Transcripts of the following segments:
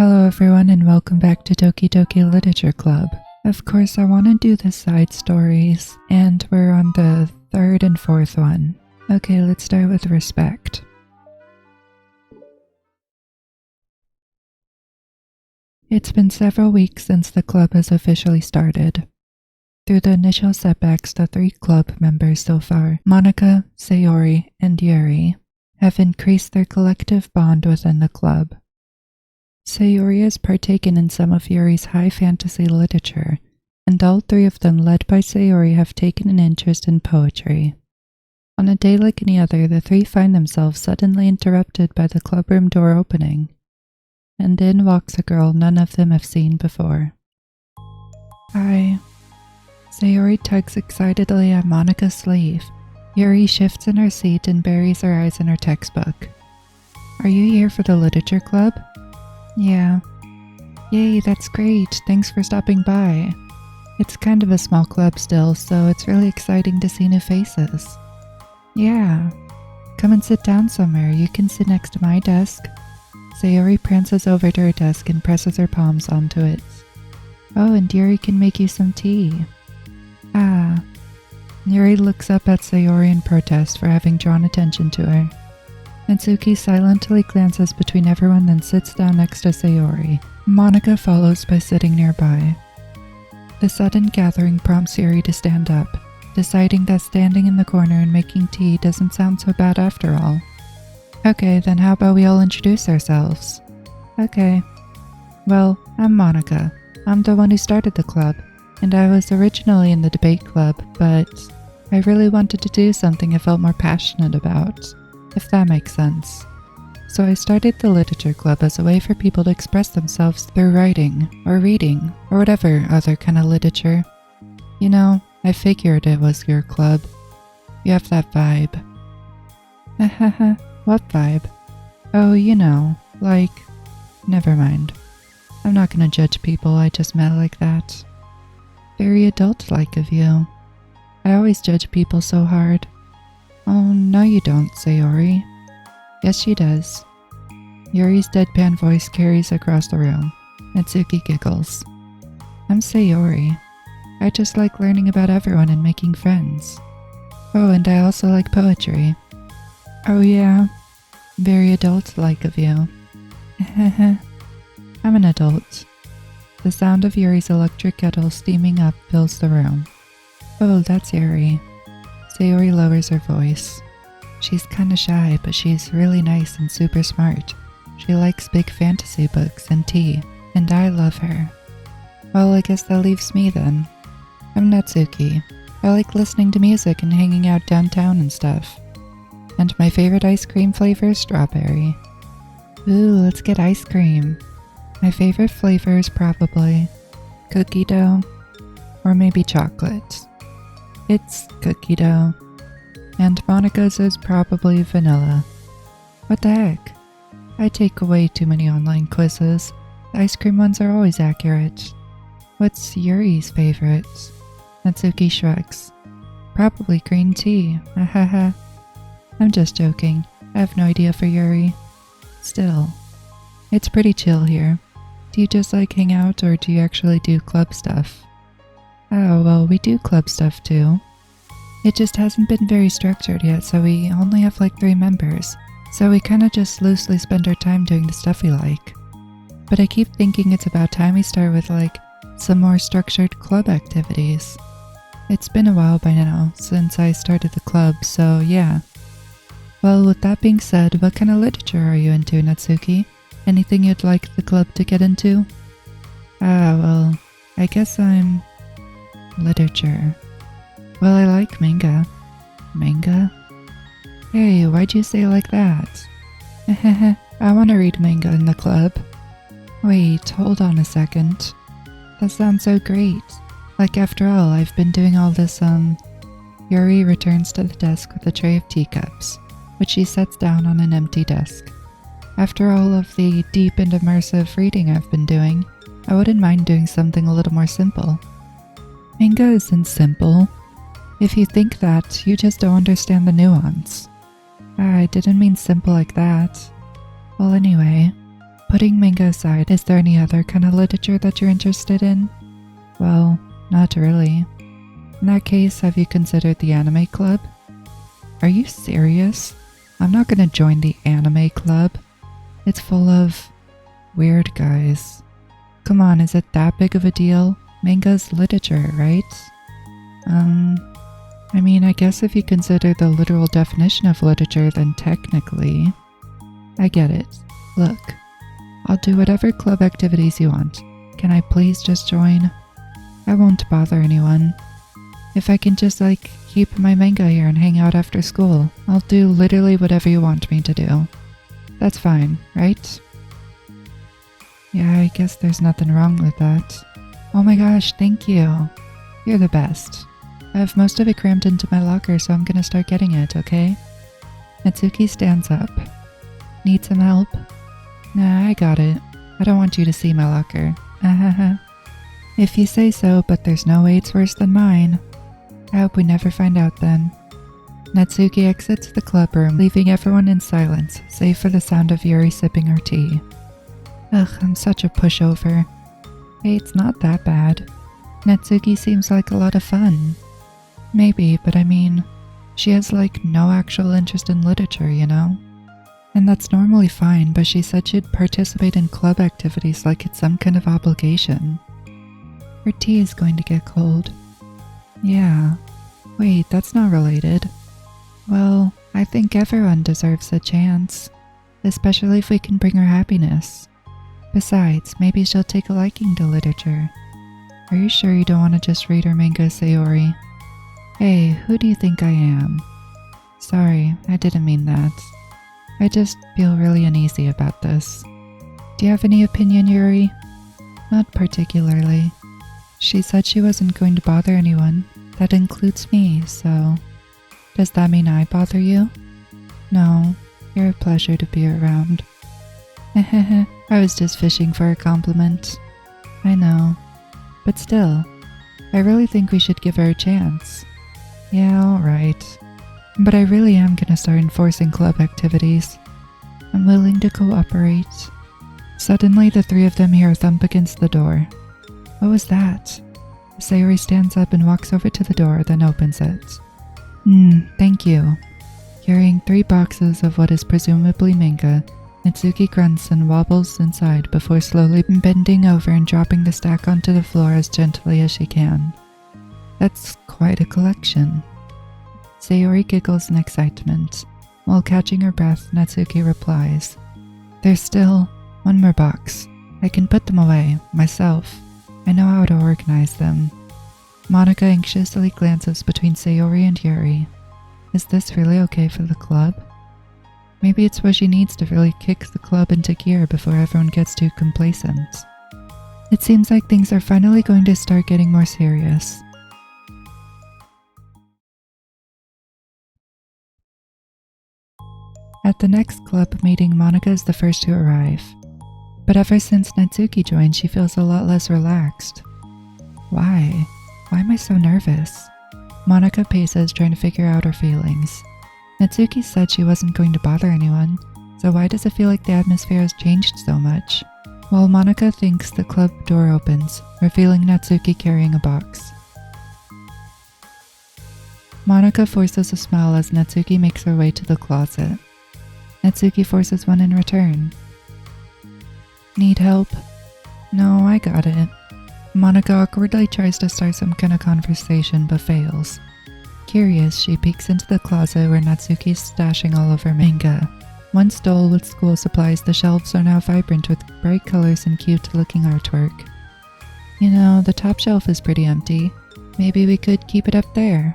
Hello everyone and welcome back to Doki Literature Club. Of course I want to do the side stories and we're on the third and fourth one. Okay, let's start with respect. It's been several weeks since the club has officially started. Through the initial setbacks, the 3 club members so far, Monica, Sayori, and Yuri, have increased their collective bond within the club. Sayori has partaken in some of Yuri's high fantasy literature, and all 3 of them, led by Sayori, have taken an interest in poetry. On a day like any other, the 3 find themselves suddenly interrupted by the clubroom door opening, and in walks a girl none of them have seen before. Hi. Sayori tugs excitedly at Monica's sleeve. Yuri shifts in her seat and buries her eyes in her textbook. Are you here for the literature club? Yeah. Yay, that's great. Thanks for stopping by. It's kind of a small club still, so it's really exciting to see new faces. Yeah. Come and sit down somewhere. You can sit next to my desk. Sayori prances over to her desk and presses her palms onto it. Oh, and Yuri can make you some tea. Ah. Yuri looks up at Sayori in protest for having drawn attention to her. Natsuki silently glances between everyone, then sits down next to Sayori. Monica follows by sitting nearby. The sudden gathering prompts Yuri to stand up, deciding that standing in the corner and making tea doesn't sound so bad after all. Okay, then how about we all introduce ourselves? Okay. Well, I'm Monica. I'm the one who started the club, and I was originally in the debate club, but I really wanted to do something I felt more passionate about, if that makes sense. So I started the literature club as a way for people to express themselves through writing, or reading, or whatever other kind of literature. You know, I figured it was your club. You have that vibe. Hahaha, what vibe? Oh, you know, like... Never mind. I'm not gonna judge people I just met like that. Very adult-like of you. I always judge people so hard. Oh, no you don't, Sayori. Yes, she does. Yuri's deadpan voice carries across the room. Natsuki giggles. I'm Sayori. I just like learning about everyone and making friends. Oh, and I also like poetry. Oh yeah? Very adult-like of you. I'm an adult. The sound of Yuri's electric kettle steaming up fills the room. Oh, that's Yuri. Sayori lowers her voice. She's kinda shy, but she's really nice and super smart. She likes big fantasy books and tea, and I love her. Well, I guess that leaves me then. I'm Natsuki. I like listening to music and hanging out downtown and stuff. And my favorite ice cream flavor is strawberry. Ooh, let's get ice cream. My favorite flavor is probably cookie dough, or maybe chocolate. It's cookie dough. And Monica's is probably vanilla. What the heck? I take way too many online quizzes. The ice cream ones are always accurate. What's Yuri's favorite? Natsuki shrugs. Probably green tea. Hahaha. I'm just joking. I have no idea for Yuri. Still, it's pretty chill here. Do you just like hang out or do you actually do club stuff? Oh, well, we do club stuff too. It just hasn't been very structured yet, so we only have like 3 members. So we kinda just loosely spend our time doing the stuff we like. But I keep thinking it's about time we start with like some more structured club activities. It's been a while by now since I started the club, so yeah. Well, with that being said, what kind of literature are you into, Natsuki? Anything you'd like the club to get into? Ah, well, I guess I'm... literature. Well, I like manga. Manga? Hey, why'd you say it like that? I want to read manga in the club. Wait, hold on a second. That sounds so great. Like, after all, I've been doing all this, Yuri returns to the desk with a tray of teacups, which she sets down on an empty desk. After all of the deep and immersive reading I've been doing, I wouldn't mind doing something a little more simple. Manga isn't simple. If you think that, you just don't understand the nuance. I didn't mean simple like that. Well, anyway, Putting manga aside, is there any other kind of literature that you're interested in? Well, not really. In that case, have you considered the anime club? Are you serious? I'm not gonna join the anime club. It's full of weird guys. Come on, is it that big of a deal? Manga's literature, right? I mean, I guess if you consider the literal definition of literature, then technically. I get it. Look, I'll do whatever club activities you want. Can I please just join? I won't bother anyone. If I can just, keep my manga here and hang out after school, I'll do literally whatever you want me to do. That's fine, right? Yeah, I guess there's nothing wrong with that. Oh my gosh, thank you. You're the best. I have most of it crammed into my locker, so I'm gonna start getting it, okay? Natsuki stands up. Need some help? Nah, I got it. I don't want you to see my locker. If you say so, but there's no way it's worse than mine. I hope we never find out then. Natsuki exits the club room, leaving everyone in silence, save for the sound of Yuri sipping her tea. Ugh, I'm such a pushover. Hey, it's not that bad. Natsuki seems like a lot of fun. Maybe, but I mean, she has no actual interest in literature, you know? And that's normally fine, but she said she'd participate in club activities like it's some kind of obligation. Her tea is going to get cold. Yeah. Wait, that's not related. Well, I think everyone deserves a chance, especially if we can bring her happiness. Besides, maybe she'll take a liking to literature. Are you sure you don't want to just read her manga, Sayori? Hey, who do you think I am? Sorry, I didn't mean that. I just feel really uneasy about this. Do you have any opinion, Yuri? Not particularly. She said she wasn't going to bother anyone. That includes me, so... Does that mean I bother you? No, you're a pleasure to be around. I was just fishing for a compliment. I know. But still, I really think we should give her a chance. Yeah, alright. But I really am gonna start enforcing club activities. I'm willing to cooperate. Suddenly, the three of them hear a thump against the door. What was that? Sayori stands up and walks over to the door, then opens it. Thank you. Carrying 3 boxes of what is presumably manga, Natsuki grunts and wobbles inside before slowly bending over and dropping the stack onto the floor as gently as she can. That's quite a collection. Sayori giggles in excitement. While catching her breath, Natsuki replies, There's still 1 more box. I can put them away, myself. I know how to organize them. Monica anxiously glances between Sayori and Yuri. Is this really okay for the club? Maybe it's what she needs to really kick the club into gear before everyone gets too complacent. It seems like things are finally going to start getting more serious. At the next club meeting, Monica is the first to arrive. But ever since Natsuki joined, she feels a lot less relaxed. Why? Why am I so nervous? Monica paces, trying to figure out her feelings. Natsuki said she wasn't going to bother anyone, so why does it feel like the atmosphere has changed so much? While Monica thinks, the club door opens, revealing Natsuki carrying a box. Monica forces a smile as Natsuki makes her way to the closet. Natsuki forces one in return. Need help? No, I got it. Monica awkwardly tries to start some kind of conversation but fails. Curious, she peeks into the closet where Natsuki's stashing all of her manga. Once dull with school supplies, the shelves are now vibrant with bright colors and cute-looking artwork. You know, the top shelf is pretty empty. Maybe we could keep it up there.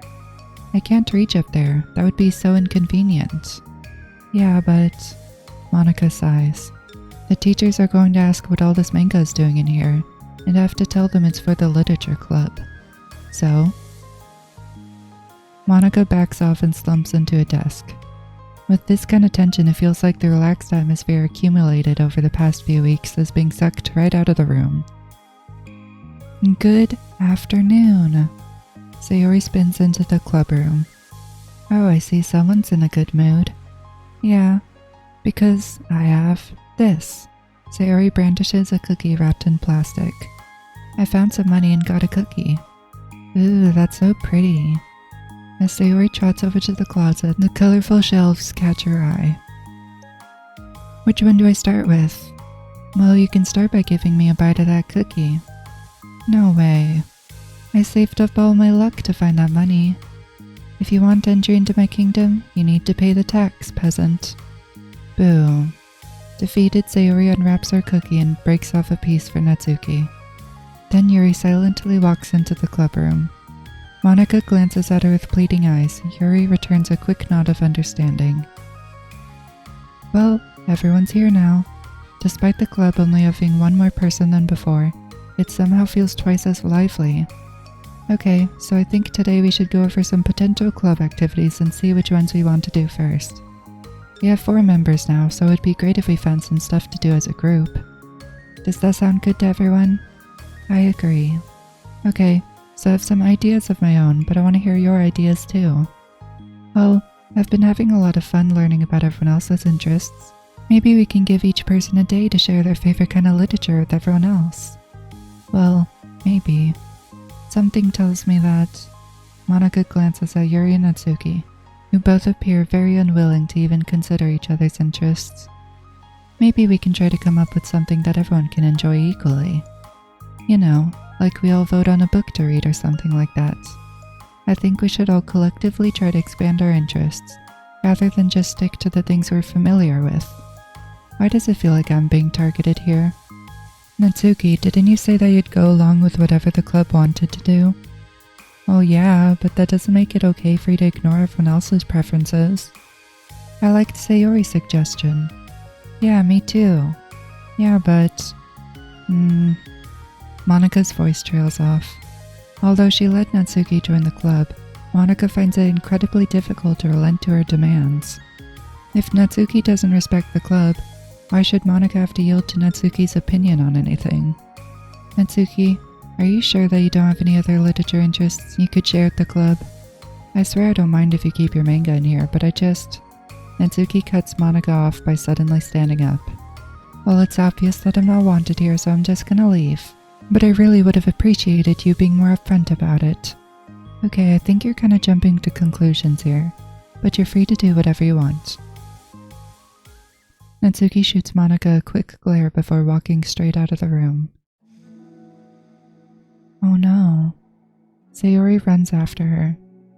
I can't reach up there. That would be so inconvenient. Yeah, but... Monica sighs. The teachers are going to ask what all this manga is doing in here, and I have to tell them it's for the literature club. So... Monica backs off and slumps into a desk. With this kind of tension, it feels like the relaxed atmosphere accumulated over the past few weeks is being sucked right out of the room. Good afternoon. Sayori spins into the club room. Oh, I see someone's in a good mood. Yeah, because I have this. Sayori brandishes a cookie wrapped in plastic. I found some money and got a cookie. Ooh, that's so pretty. As Sayori trots over to the closet, the colorful shelves catch her eye. Which one do I start with? Well, you can start by giving me a bite of that cookie. No way. I saved up all my luck to find that money. If you want entry into my kingdom, you need to pay the tax, peasant. Boo. Defeated, Sayori unwraps her cookie and breaks off a piece for Natsuki. Then Yuri silently walks into the club room. Monika glances at her with pleading eyes. Yuri returns a quick nod of understanding. Well, everyone's here now. Despite the club only having one more person than before, it somehow feels twice as lively. Okay, so I think today we should go over some potential club activities and see which ones we want to do first. We have 4 members now, so it'd be great if we found some stuff to do as a group. Does that sound good to everyone? I agree. Okay, so I have some ideas of my own, but I want to hear your ideas too. Well, I've been having a lot of fun learning about everyone else's interests. Maybe we can give each person a day to share their favorite kind of literature with everyone else. Well, maybe. Something tells me that... Monika glances at Yuri and Natsuki, who both appear very unwilling to even consider each other's interests. Maybe we can try to come up with something that everyone can enjoy equally. You know, like we all vote on a book to read or something like that. I think we should all collectively try to expand our interests, rather than just stick to the things we're familiar with. Why does it feel like I'm being targeted here? Natsuki, didn't you say that you'd go along with whatever the club wanted to do? Well, yeah, but that doesn't make it okay for you to ignore everyone else's preferences. I liked Sayori's suggestion. Yeah, me too. Yeah, but... Monika's voice trails off. Although she let Natsuki join the club, Monika finds it incredibly difficult to relent to her demands. If Natsuki doesn't respect the club, why should Monika have to yield to Natsuki's opinion on anything? Natsuki, are you sure that you don't have any other literature interests you could share with the club? I swear I don't mind if you keep your manga in here, but Natsuki cuts Monika off by suddenly standing up. Well, it's obvious that I'm not wanted here, so I'm just gonna leave. But I really would have appreciated you being more upfront about it. Okay, I think you're kinda jumping to conclusions here, but you're free to do whatever you want. Natsuki shoots Monika a quick glare before walking straight out of the room. Oh no. Sayori runs after her,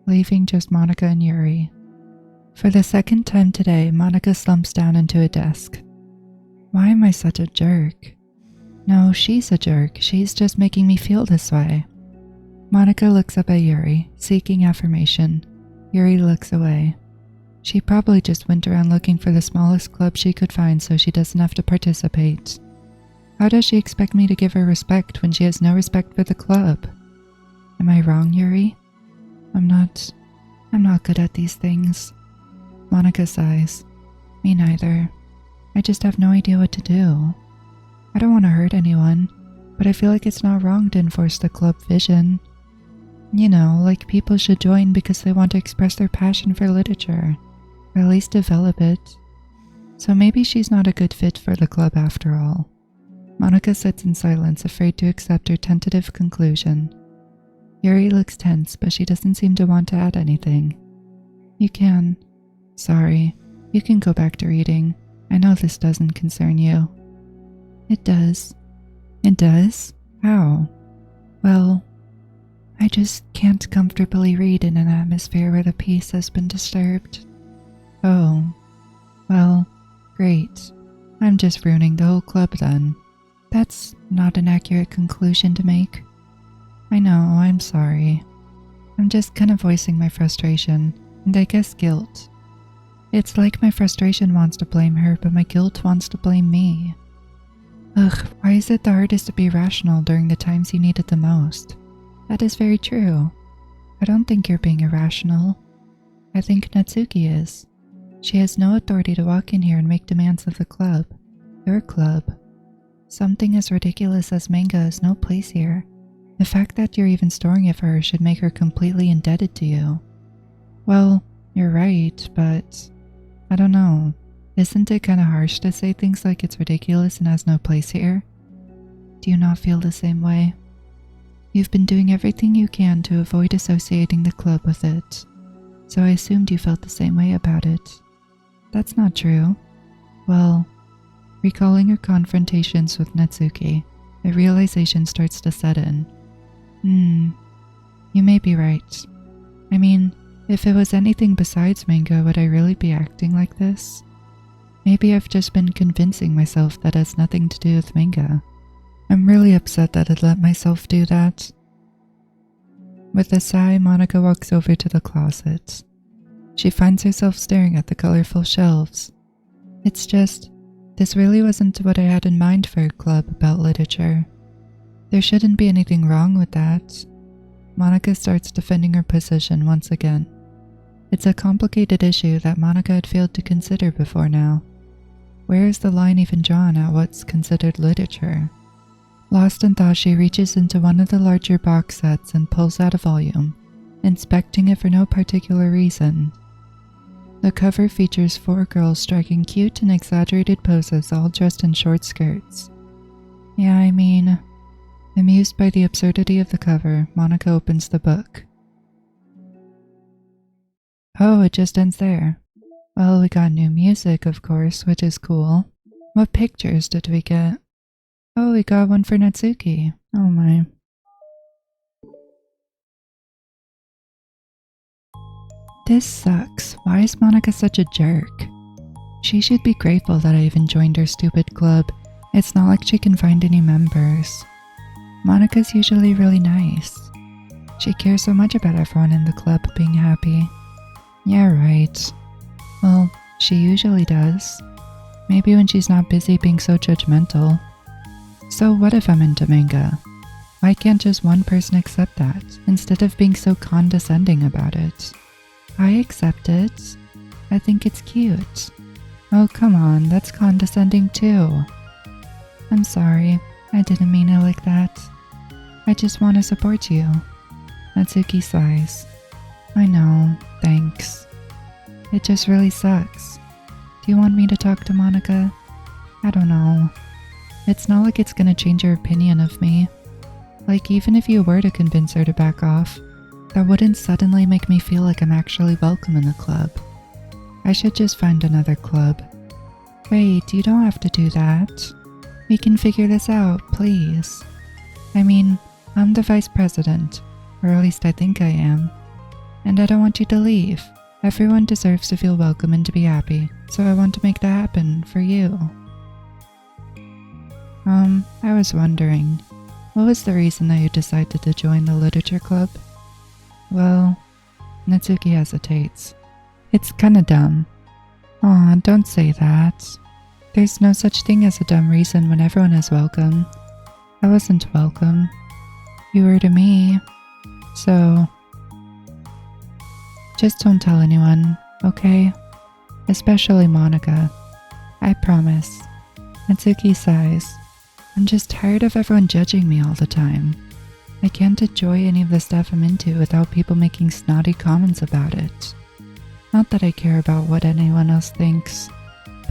leaving just Monika and Yuri. For the second time today, Monika slumps down into a desk. Why am I such a jerk? No, she's a jerk. She's just making me feel this way. Monika looks up at Yuri, seeking affirmation. Yuri looks away. She probably just went around looking for the smallest club she could find so she doesn't have to participate. How does she expect me to give her respect when she has no respect for the club? Am I wrong, Yuri? I'm not good at these things. Monika sighs. Me neither. I just have no idea what to do. I don't want to hurt anyone, but I feel like it's not wrong to enforce the club vision. You know, like people should join because they want to express their passion for literature, or at least develop it. So maybe she's not a good fit for the club after all. Monika sits in silence, afraid to accept her tentative conclusion. Yuri looks tense, but she doesn't seem to want to add anything. You can go back to reading. I know this doesn't concern you. It does. It does? How? Well, I just can't comfortably read in an atmosphere where the peace has been disturbed. Oh. Well, great. I'm just ruining the whole club then. That's not an accurate conclusion to make. I know, I'm sorry. I'm just kind of voicing my frustration, and I guess guilt. It's like my frustration wants to blame her, but my guilt wants to blame me. Ugh, why is it the hardest to be rational during the times you need it the most? That is very true. I don't think you're being irrational. I think Natsuki is. She has no authority to walk in here and make demands of the club. Your club. Something as ridiculous as manga has no place here. The fact that you're even storing it for her should make her completely indebted to you. Well, you're right, but I don't know. Isn't it kinda harsh to say things like it's ridiculous and has no place here? Do you not feel the same way? You've been doing everything you can to avoid associating the club with it, so I assumed you felt the same way about it. That's not true. Well, recalling your confrontations with Natsuki, a realization starts to set in. You may be right. I mean, if it was anything besides manga, would I really be acting like this? Maybe I've just been convincing myself that it has nothing to do with manga. I'm really upset that I'd let myself do that. With a sigh, Monica walks over to the closet. She finds herself staring at the colorful shelves. It's just, this really wasn't what I had in mind for a club about literature. There shouldn't be anything wrong with that. Monica starts defending her position once again. It's a complicated issue that Monica had failed to consider before now. Where is the line even drawn at what's considered literature? Lost in thought, she reaches into one of the larger box sets and pulls out a volume, inspecting it for no particular reason. The cover features 4 girls striking cute and exaggerated poses, all dressed in short skirts. Yeah, I mean, amused by the absurdity of the cover, Monica opens the book. Oh, it just ends there. Well, we got new music, of course, which is cool. What pictures did we get? Oh, we got one for Natsuki. Oh my. This sucks. Why is Monica such a jerk? She should be grateful that I even joined her stupid club. It's not like she can find any members. Monica's usually really nice. She cares so much about everyone in the club being happy. Yeah, right. Well, she usually does. Maybe when she's not busy being so judgmental. So what if I'm into manga? Why can't just one person accept that, instead of being so condescending about it? I accept it. I think it's cute. Oh, come on, that's condescending too. I'm sorry, I didn't mean it like that. I just want to support you. Natsuki sighs. I know, thanks. It just really sucks. Do you want me to talk to Monica? I don't know. It's not like it's gonna change your opinion of me. Like, even if you were to convince her to back off, that wouldn't suddenly make me feel like I'm actually welcome in the club. I should just find another club. Wait, you don't have to do that. We can figure this out, please. I mean, I'm the vice president, or at least I think I am. And I don't want you to leave. Everyone deserves to feel welcome and to be happy, so I want to make that happen for you. I was wondering, what was the reason that you decided to join the literature club? Well, Natsuki hesitates. It's kinda dumb. Aw, don't say that. There's no such thing as a dumb reason when everyone is welcome. I wasn't welcome. You were to me. So, just don't tell anyone, okay? Especially Monica. I promise. Natsuki sighs. I'm just tired of everyone judging me all the time. I can't enjoy any of the stuff I'm into without people making snotty comments about it. Not that I care about what anyone else thinks,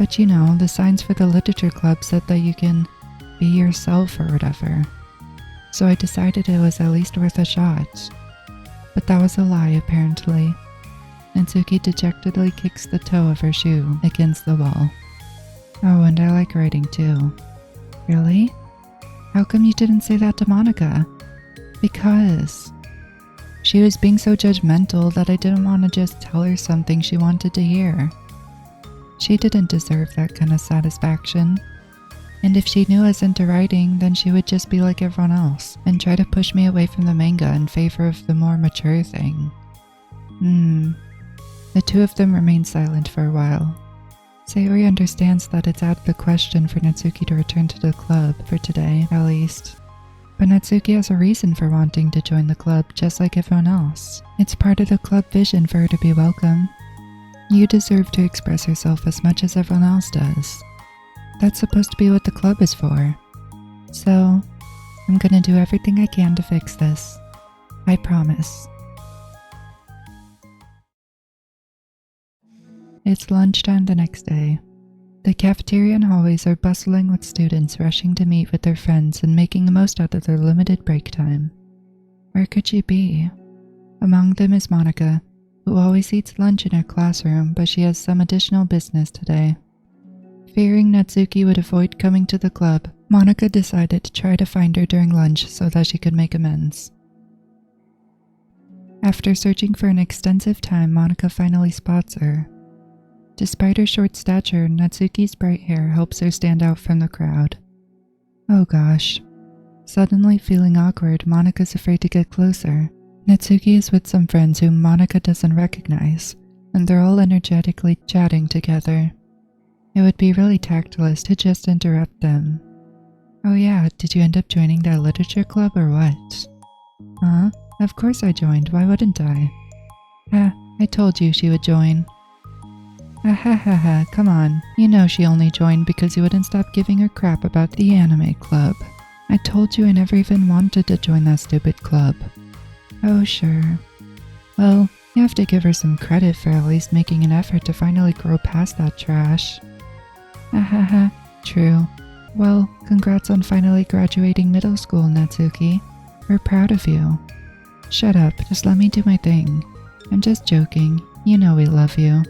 but you know, the signs for the literature club said that you can be yourself or whatever. So I decided it was at least worth a shot. But that was a lie, apparently. Natsuki dejectedly kicks the toe of her shoe against the wall. Oh, and I like writing too. Really? How come you didn't say that to Monica? Because she was being so judgmental that I didn't want to just tell her something she wanted to hear. She didn't deserve that kind of satisfaction. And if she knew I was into writing, then she would just be like everyone else and try to push me away from the manga in favor of the more mature thing. The two of them remain silent for a while. Sayori understands that it's out of the question for Natsuki to return to the club for today, at least. But Natsuki has a reason for wanting to join the club just like everyone else. It's part of the club vision for her to be welcome. You deserve to express yourself as much as everyone else does. That's supposed to be what the club is for. So, I'm gonna do everything I can to fix this. I promise. It's lunchtime the next day. The cafeteria and hallways are bustling with students rushing to meet with their friends and making the most out of their limited break time. Where could she be? Among them is Monica, who always eats lunch in her classroom, but she has some additional business today. Fearing Natsuki would avoid coming to the club, Monica decided to try to find her during lunch so that she could make amends. After searching for an extensive time, Monica finally spots her. Despite her short stature, Natsuki's bright hair helps her stand out from the crowd. Oh gosh. Suddenly feeling awkward, Monica's afraid to get closer. Natsuki is with some friends whom Monica doesn't recognize, and they're all energetically chatting together. It would be really tactless to just interrupt them. Oh yeah, did you end up joining that literature club or what? Huh? Of course I joined, why wouldn't I? I told you she would join. Come on, you know she only joined because you wouldn't stop giving her crap about the anime club. I told you I never even wanted to join that stupid club. Oh sure. Well, you have to give her some credit for at least making an effort to finally grow past that trash. True. Well, congrats on finally graduating middle school, Natsuki. We're proud of you. Shut up, just let me do my thing. I'm just joking, you know we love you.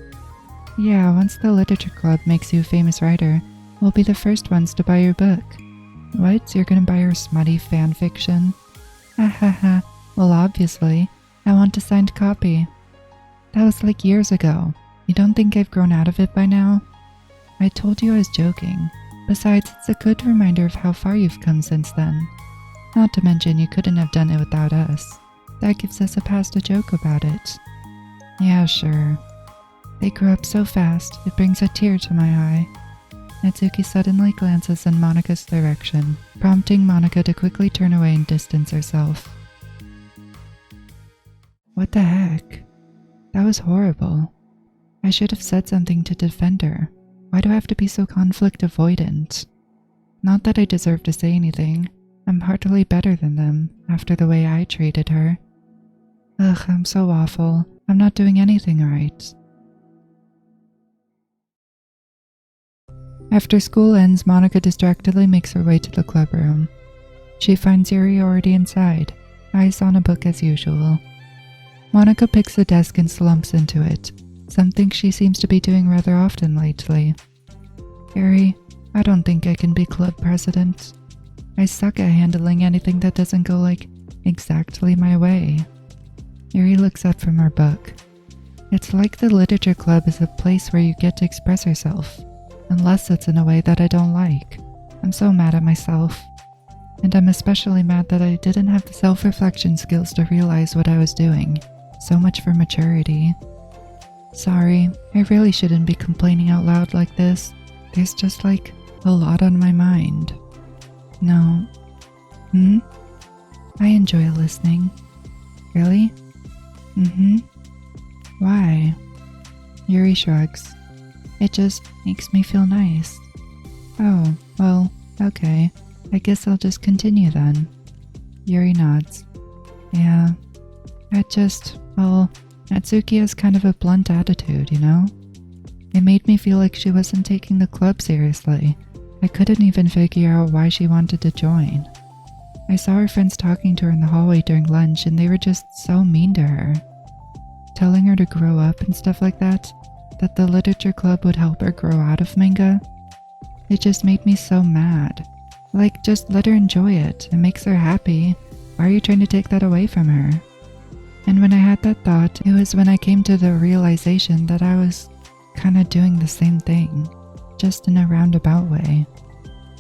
Yeah, once the literature club makes you a famous writer, we'll be the first ones to buy your book. What? You're gonna buy her smutty fan fiction? Well obviously, I want a signed copy. That was like years ago. You don't think I've grown out of it by now? I told you I was joking. Besides, it's a good reminder of how far you've come since then. Not to mention you couldn't have done it without us. That gives us a pass to joke about it. Yeah, sure. They grew up so fast, it brings a tear to my eye. Natsuki suddenly glances in Monica's direction, prompting Monica to quickly turn away and distance herself. What the heck? That was horrible. I should have said something to defend her. Why do I have to be so conflict avoidant? Not that I deserve to say anything. I'm hardly better than them after the way I treated her. Ugh, I'm so awful. I'm not doing anything right. After school ends, Monica distractedly makes her way to the club room. She finds Yuri already inside, eyes on a book as usual. Monica picks a desk and slumps into it, something she seems to be doing rather often lately. Yuri, I don't think I can be club president. I suck at handling anything that doesn't go exactly my way. Yuri looks up from her book. It's like the literature club is a place where you get to express yourself, unless it's in a way that I don't like. I'm so mad at myself. And I'm especially mad that I didn't have the self-reflection skills to realize what I was doing. So much for maturity. Sorry, I really shouldn't be complaining out loud like this. There's just a lot on my mind. No. I enjoy listening. Really? Why? Yuri shrugs. It just makes me feel nice. Oh, well, okay. I guess I'll just continue then. Yuri nods. Yeah. Natsuki has kind of a blunt attitude, you know? It made me feel like she wasn't taking the club seriously. I couldn't even figure out why she wanted to join. I saw her friends talking to her in the hallway during lunch and they were just so mean to her. Telling her to grow up and stuff like that the literature club would help her grow out of manga. It just made me so mad. Just let her enjoy it. It makes her happy. Why are you trying to take that away from her? And when I had that thought, it was when I came to the realization that I was kinda doing the same thing, just in a roundabout way.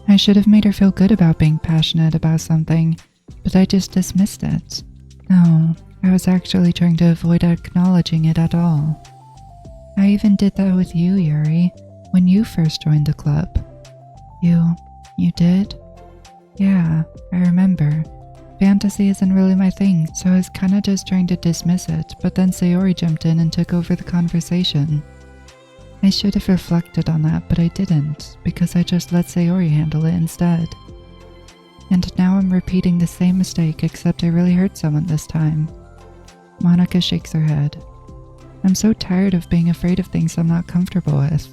I should have made her feel good about being passionate about something, but I just dismissed it. No, I was actually trying to avoid acknowledging it at all. I even did that with you, Yuri, when you first joined the club. You did? Yeah, I remember. Fantasy isn't really my thing, so I was kinda just trying to dismiss it, but then Sayori jumped in and took over the conversation. I should have reflected on that, but I didn't, because I just let Sayori handle it instead. And now I'm repeating the same mistake, except I really hurt someone this time. Monica shakes her head. I'm so tired of being afraid of things I'm not comfortable with.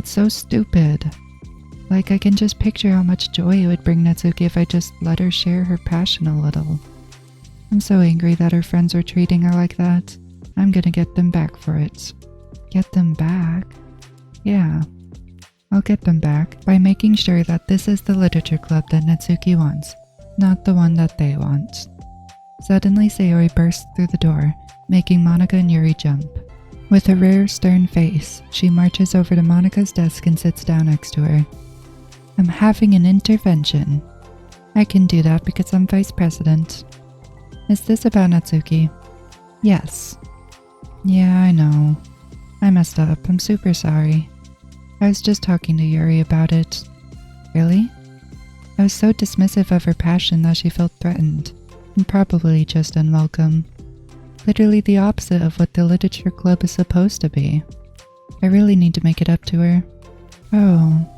It's so stupid. Like, I can just picture how much joy it would bring Natsuki if I just let her share her passion a little. I'm so angry that her friends are treating her like that. I'm gonna get them back for it. Get them back? Yeah. I'll get them back by making sure that this is the literature club that Natsuki wants, not the one that they want. Suddenly, Sayori bursts through the door, making Monica and Yuri jump. With a rare, stern face, she marches over to Monica's desk and sits down next to her. I'm having an intervention. I can do that because I'm vice president. Is this about Natsuki? Yes. Yeah, I know. I messed up. I'm super sorry. I was just talking to Yuri about it. Really? I was so dismissive of her passion that she felt threatened, and probably just unwelcome. Literally the opposite of what the literature club is supposed to be. I really need to make it up to her. Oh.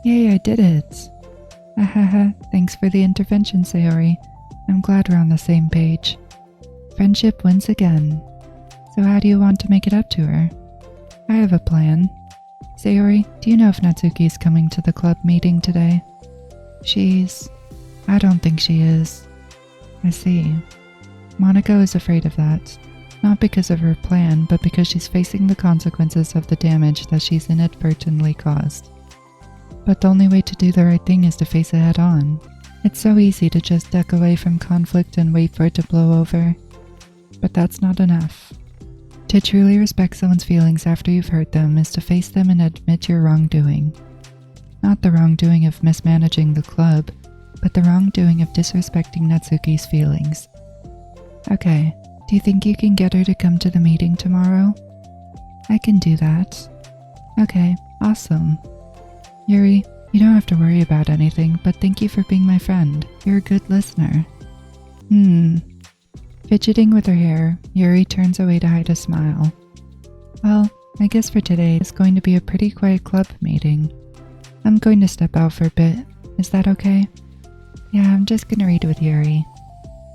Yay, I did it. Ahaha, thanks for the intervention, Sayori. I'm glad we're on the same page. Friendship wins again. So how do you want to make it up to her? I have a plan. Sayori, do you know if Natsuki's coming to the club meeting today? I don't think she is. I see. Monica is afraid of that. Not because of her plan, but because she's facing the consequences of the damage that she's inadvertently caused. But the only way to do the right thing is to face it head on. It's so easy to just duck away from conflict and wait for it to blow over. But that's not enough. To truly respect someone's feelings after you've hurt them is to face them and admit your wrongdoing. Not the wrongdoing of mismanaging the club, but the wrongdoing of disrespecting Natsuki's feelings. Okay, do you think you can get her to come to the meeting tomorrow? I can do that. Okay, awesome. Yuri, you don't have to worry about anything, but thank you for being my friend. You're a good listener. Fidgeting with her hair, Yuri turns away to hide a smile. Well, I guess for today it's going to be a pretty quiet club meeting. I'm going to step out for a bit. Is that okay? Yeah, I'm just gonna read with Yuri.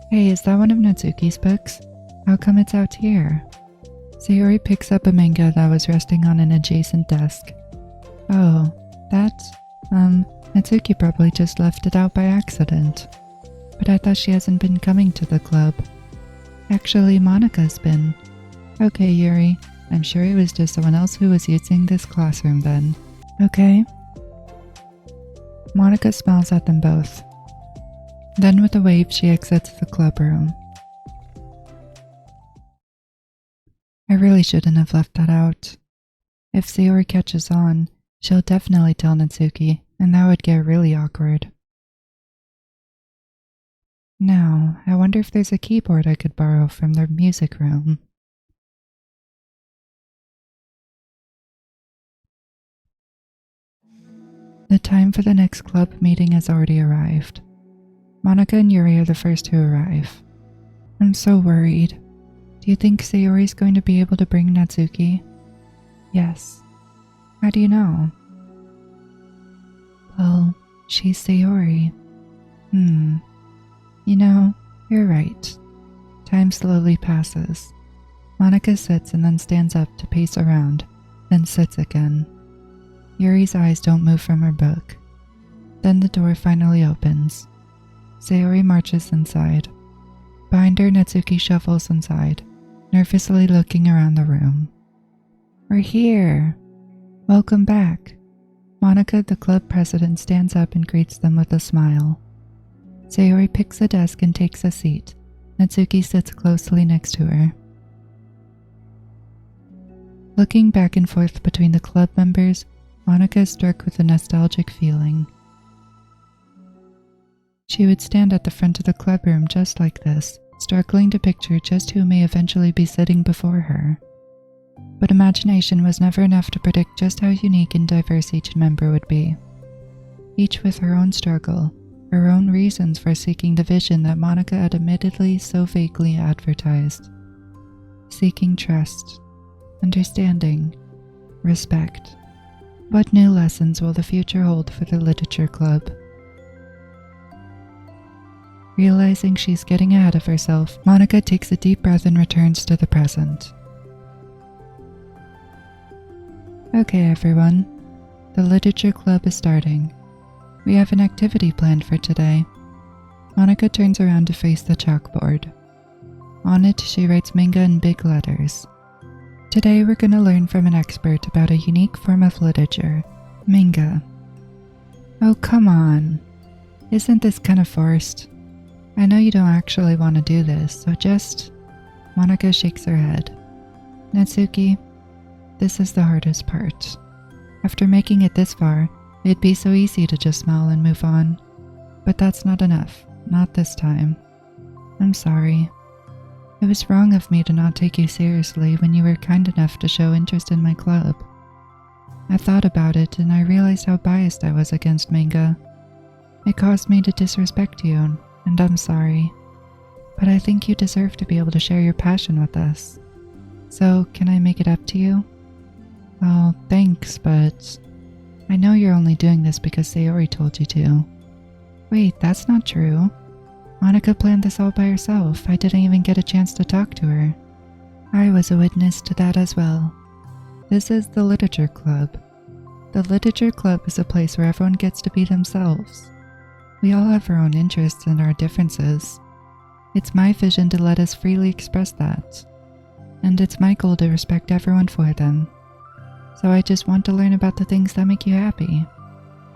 Hey, is that one of Natsuki's books? How come it's out here? Sayori picks up a manga that was resting on an adjacent desk. Oh, Natsuki probably just left it out by accident. But I thought she hasn't been coming to the club. Actually, Monica's been. Okay, Yuri. I'm sure it was just someone else who was using this classroom then. Okay? Monica smiles at them both. Then with a wave, she exits the club room. I really shouldn't have left that out. If Sayori catches on, she'll definitely tell Natsuki, and that would get really awkward. Now, I wonder if there's a keyboard I could borrow from their music room. The time for the next club meeting has already arrived. Monica and Yuri are the first to arrive. I'm so worried. Do you think Sayori's going to be able to bring Natsuki? Yes. How do you know? Well, she's Sayori. You know, you're right. Time slowly passes. Monica sits and then stands up to pace around, then sits again. Yuri's eyes don't move from her book. Then the door finally opens. Sayori marches inside. Behind her, Natsuki shuffles inside, nervously looking around the room. We're here. Welcome back. Monica, the club president, stands up and greets them with a smile. Sayori picks a desk and takes a seat. Natsuki sits closely next to her. Looking back and forth between the club members, Monica is struck with a nostalgic feeling. She would stand at the front of the club room just like this, struggling to picture just who may eventually be sitting before her. But imagination was never enough to predict just how unique and diverse each member would be. Each with her own struggle, her own reasons for seeking the vision that Monica had admittedly so vaguely advertised. Seeking trust, understanding, respect. What new lessons will the future hold for the literature club? Realizing she's getting ahead of herself, Monica takes a deep breath and returns to the present. Okay, everyone. The literature club is starting. We have an activity planned for today. Monica turns around to face the chalkboard. On it, she writes manga in big letters. Today, we're going to learn from an expert about a unique form of literature, manga. Oh, come on. Isn't this kind of forced? I know you don't actually want to do this, so just... Monica shakes her head. Natsuki, this is the hardest part. After making it this far, it'd be so easy to just smile and move on. But that's not enough. Not this time. I'm sorry. It was wrong of me to not take you seriously when you were kind enough to show interest in my club. I thought about it and I realized how biased I was against manga. It caused me to disrespect you, and I'm sorry. But I think you deserve to be able to share your passion with us. So, can I make it up to you? Well, thanks, but I know you're only doing this because Sayori told you to. Wait, that's not true. Monica planned this all by herself. I didn't even get a chance to talk to her. I was a witness to that as well. This is the Literature Club. The Literature Club is a place where everyone gets to be themselves. We all have our own interests and our differences. It's my vision to let us freely express that. And it's my goal to respect everyone for them. So I just want to learn about the things that make you happy.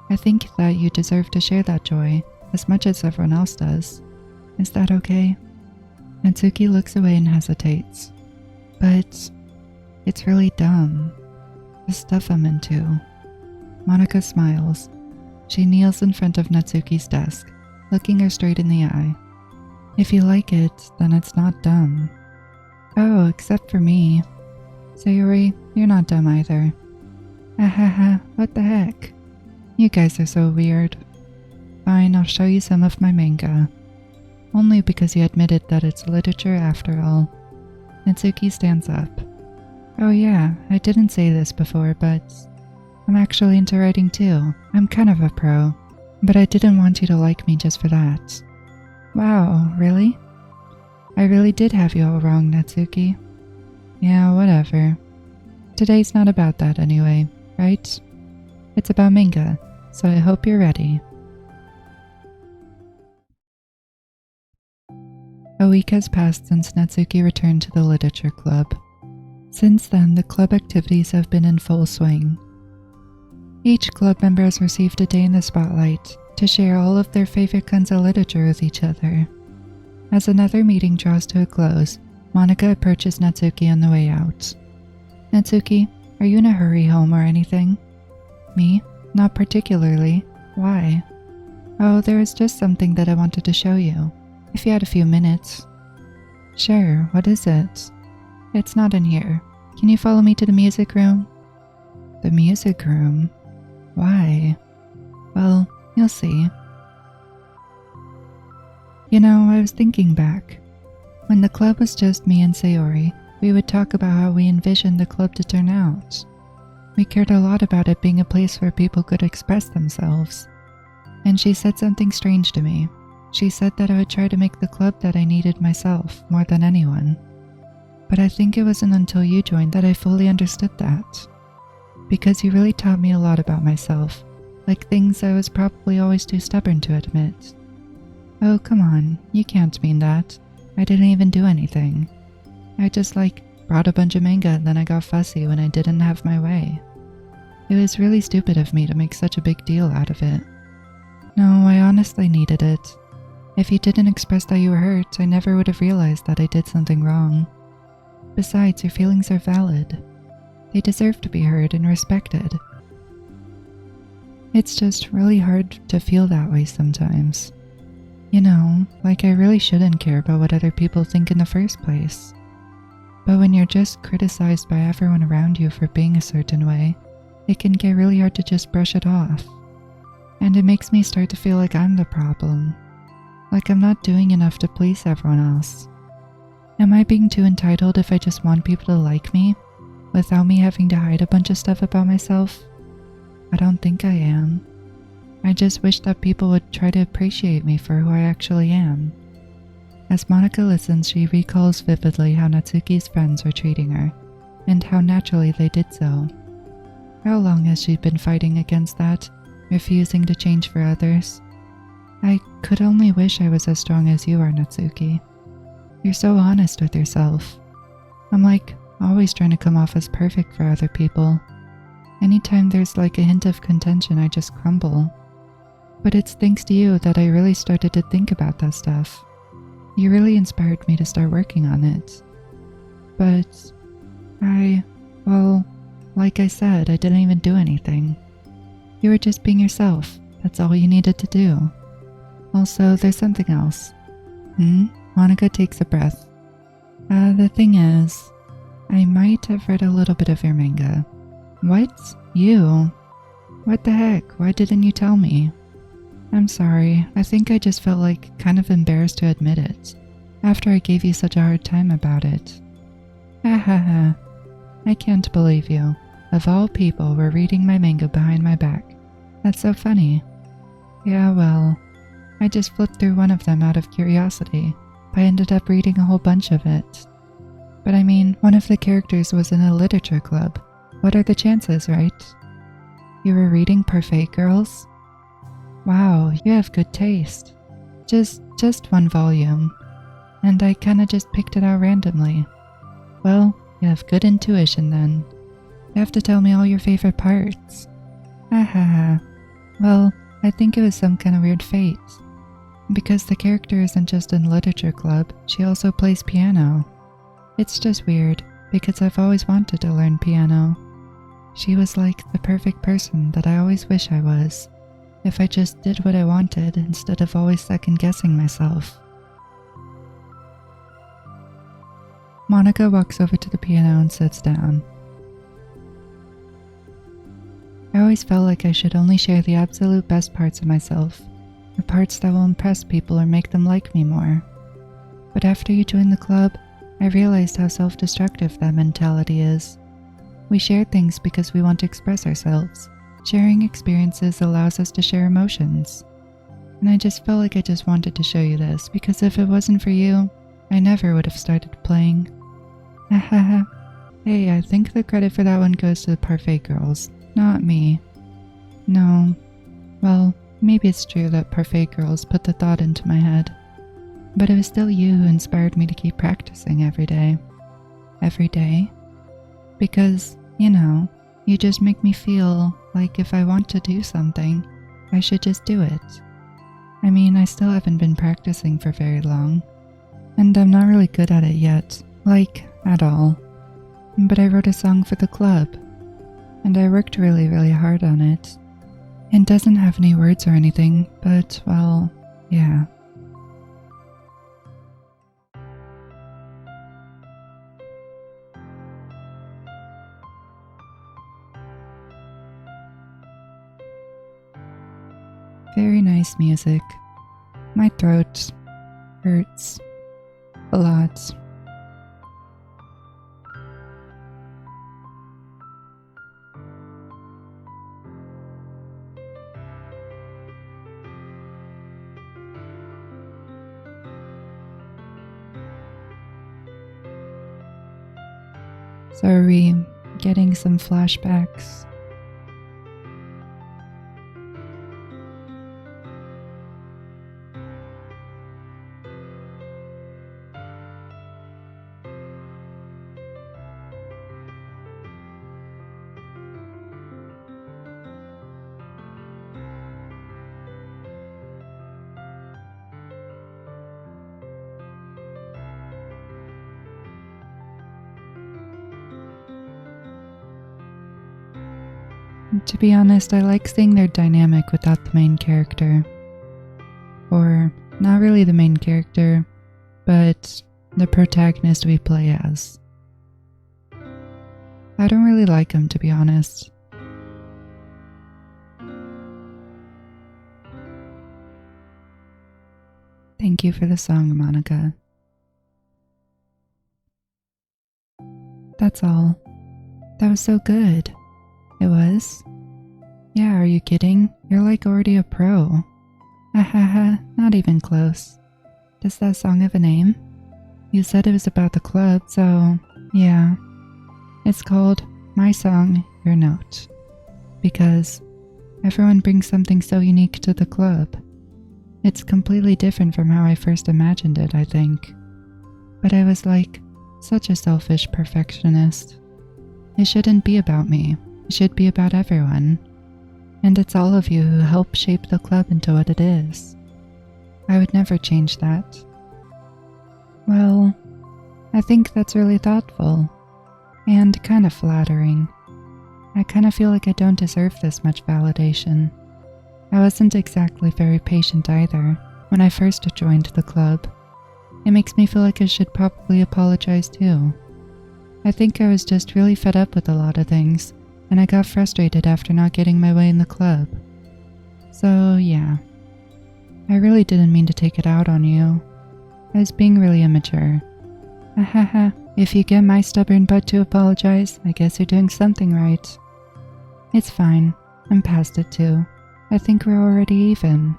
I think that you deserve to share that joy as much as everyone else does. Is that okay? Natsuki looks away and hesitates. But it's really dumb. The stuff I'm into. Monica smiles. She kneels in front of Natsuki's desk, looking her straight in the eye. If you like it, then it's not dumb. Oh, except for me. Sayori, you're not dumb either. Ahaha, what the heck? You guys are so weird. Fine, I'll show you some of my manga. Only because you admitted that it's literature after all. Natsuki stands up. Oh yeah, I didn't say this before, but I'm actually into writing too. I'm kind of a pro, but I didn't want you to like me just for that. Wow, really? I really did have you all wrong, Natsuki. Yeah, whatever. Today's not about that anyway, right? It's about manga, so I hope you're ready. A week has passed since Natsuki returned to the literature club. Since then, the club activities have been in full swing. Each club member has received a day in the spotlight to share all of their favorite kinds of literature with each other. As another meeting draws to a close, Monica approaches Natsuki on the way out. Natsuki, are you in a hurry home or anything? Me? Not particularly. Why? Oh, there is just something that I wanted to show you. If you had a few minutes. Sure, what is it? It's not in here. Can you follow me to the music room? The music room? Why? Well, you'll see. You know, I was thinking back. When the club was just me and Sayori, we would talk about how we envisioned the club to turn out. We cared a lot about it being a place where people could express themselves. And she said something strange to me. She said that I would try to make the club that I needed myself more than anyone. But I think it wasn't until you joined that I fully understood that. Because you really taught me a lot about myself, like things I was probably always too stubborn to admit. Oh, come on, you can't mean that. I didn't even do anything. I just brought a bunch of manga and then I got fussy when I didn't have my way. It was really stupid of me to make such a big deal out of it. No, I honestly needed it. If you didn't express that you were hurt, I never would have realized that I did something wrong. Besides, your feelings are valid. They deserve to be heard and respected. It's just really hard to feel that way sometimes. You know, like I really shouldn't care about what other people think in the first place. But when you're just criticized by everyone around you for being a certain way, it can get really hard to just brush it off. And it makes me start to feel like I'm the problem. Like I'm not doing enough to please everyone else. Am I being too entitled if I just want people to like me, without me having to hide a bunch of stuff about myself? I don't think I am. I just wish that people would try to appreciate me for who I actually am. As Monica listens, she recalls vividly how Natsuki's friends were treating her, and how naturally they did so. How long has she been fighting against that, refusing to change for others? I could only wish I was as strong as you are, Natsuki. You're so honest with yourself. I'm like always trying to come off as perfect for other people. Anytime there's like a hint of contention, I just crumble. But it's thanks to you that I really started to think about that stuff. You really inspired me to start working on it. But well, like I said, I didn't even do anything. You were just being yourself. That's all you needed to do. Also, there's something else. Monica takes a breath. The thing is, I might have read a little bit of your manga. What? You? What the heck? Why didn't you tell me? I'm sorry. I think I just felt like kind of embarrassed to admit it, after I gave you such a hard time about it. Ha ha ha. I can't believe you. Of all people, were reading my manga behind my back. That's so funny. Yeah, well, I just flipped through one of them out of curiosity. I ended up reading a whole bunch of it. But I mean, one of the characters was in a literature club. What are the chances, right? You were reading Parfait Girls? Wow, you have good taste. Just one volume. And I kinda just picked it out randomly. Well, you have good intuition then. You have to tell me all your favorite parts. Ha ha ha. Well, I think it was some kind of weird fate. Because the character isn't just in literature club, she also plays piano. It's just weird, because I've always wanted to learn piano. She was like the perfect person that I always wish I was, if I just did what I wanted instead of always second-guessing myself. Monica walks over to the piano and sits down. I always felt like I should only share the absolute best parts of myself, the parts that will impress people or make them like me more. But after you joined the club, I realized how self-destructive that mentality is. We share things because we want to express ourselves. Sharing experiences allows us to share emotions. And I just felt like I just wanted to show you this, because if it wasn't for you, I never would have started playing. Hahaha. Hey, I think the credit for that one goes to the Parfait Girls, not me. No. Well, maybe it's true that Parfait Girls put the thought into my head. But it was still you who inspired me to keep practicing every day. Every day? Because, you know, you just make me feel like if I want to do something, I should just do it. I mean, I still haven't been practicing for very long, and I'm not really good at it yet, like, at all. But I wrote a song for the club, and I worked really, really hard on it. It doesn't have any words or anything, but, well, yeah. Very nice music. My throat hurts a lot. So are we getting some flashbacks? To be honest, I like seeing their dynamic without the main character. Or, not really the main character, but the protagonist we play as. I don't really like him, to be honest. Thank you for the song, Monica. That's all. That was so good. It was? Yeah, are you kidding? You're like already a pro. Hahaha, not even close. Does that song have a name? You said it was about the club, so yeah. It's called My Song, Your Note. because everyone brings something so unique to the club. It's completely different from how I first imagined it, I think. But I was like, such a selfish perfectionist. It shouldn't be about me. It should be about everyone. And it's all of you who help shape the club into what it is. I would never change that. Well, I think that's really thoughtful. And kind of flattering. I kind of feel like I don't deserve this much validation. I wasn't exactly very patient either when I first joined the club. It makes me feel like I should probably apologize too. I think I was just really fed up with a lot of things, and I got frustrated after not getting my way in the club. So yeah, I really didn't mean to take it out on you. I was being really immature. Hahaha, if you get my stubborn butt to apologize, I guess you're doing something right. It's fine, I'm past it too. I think we're already even.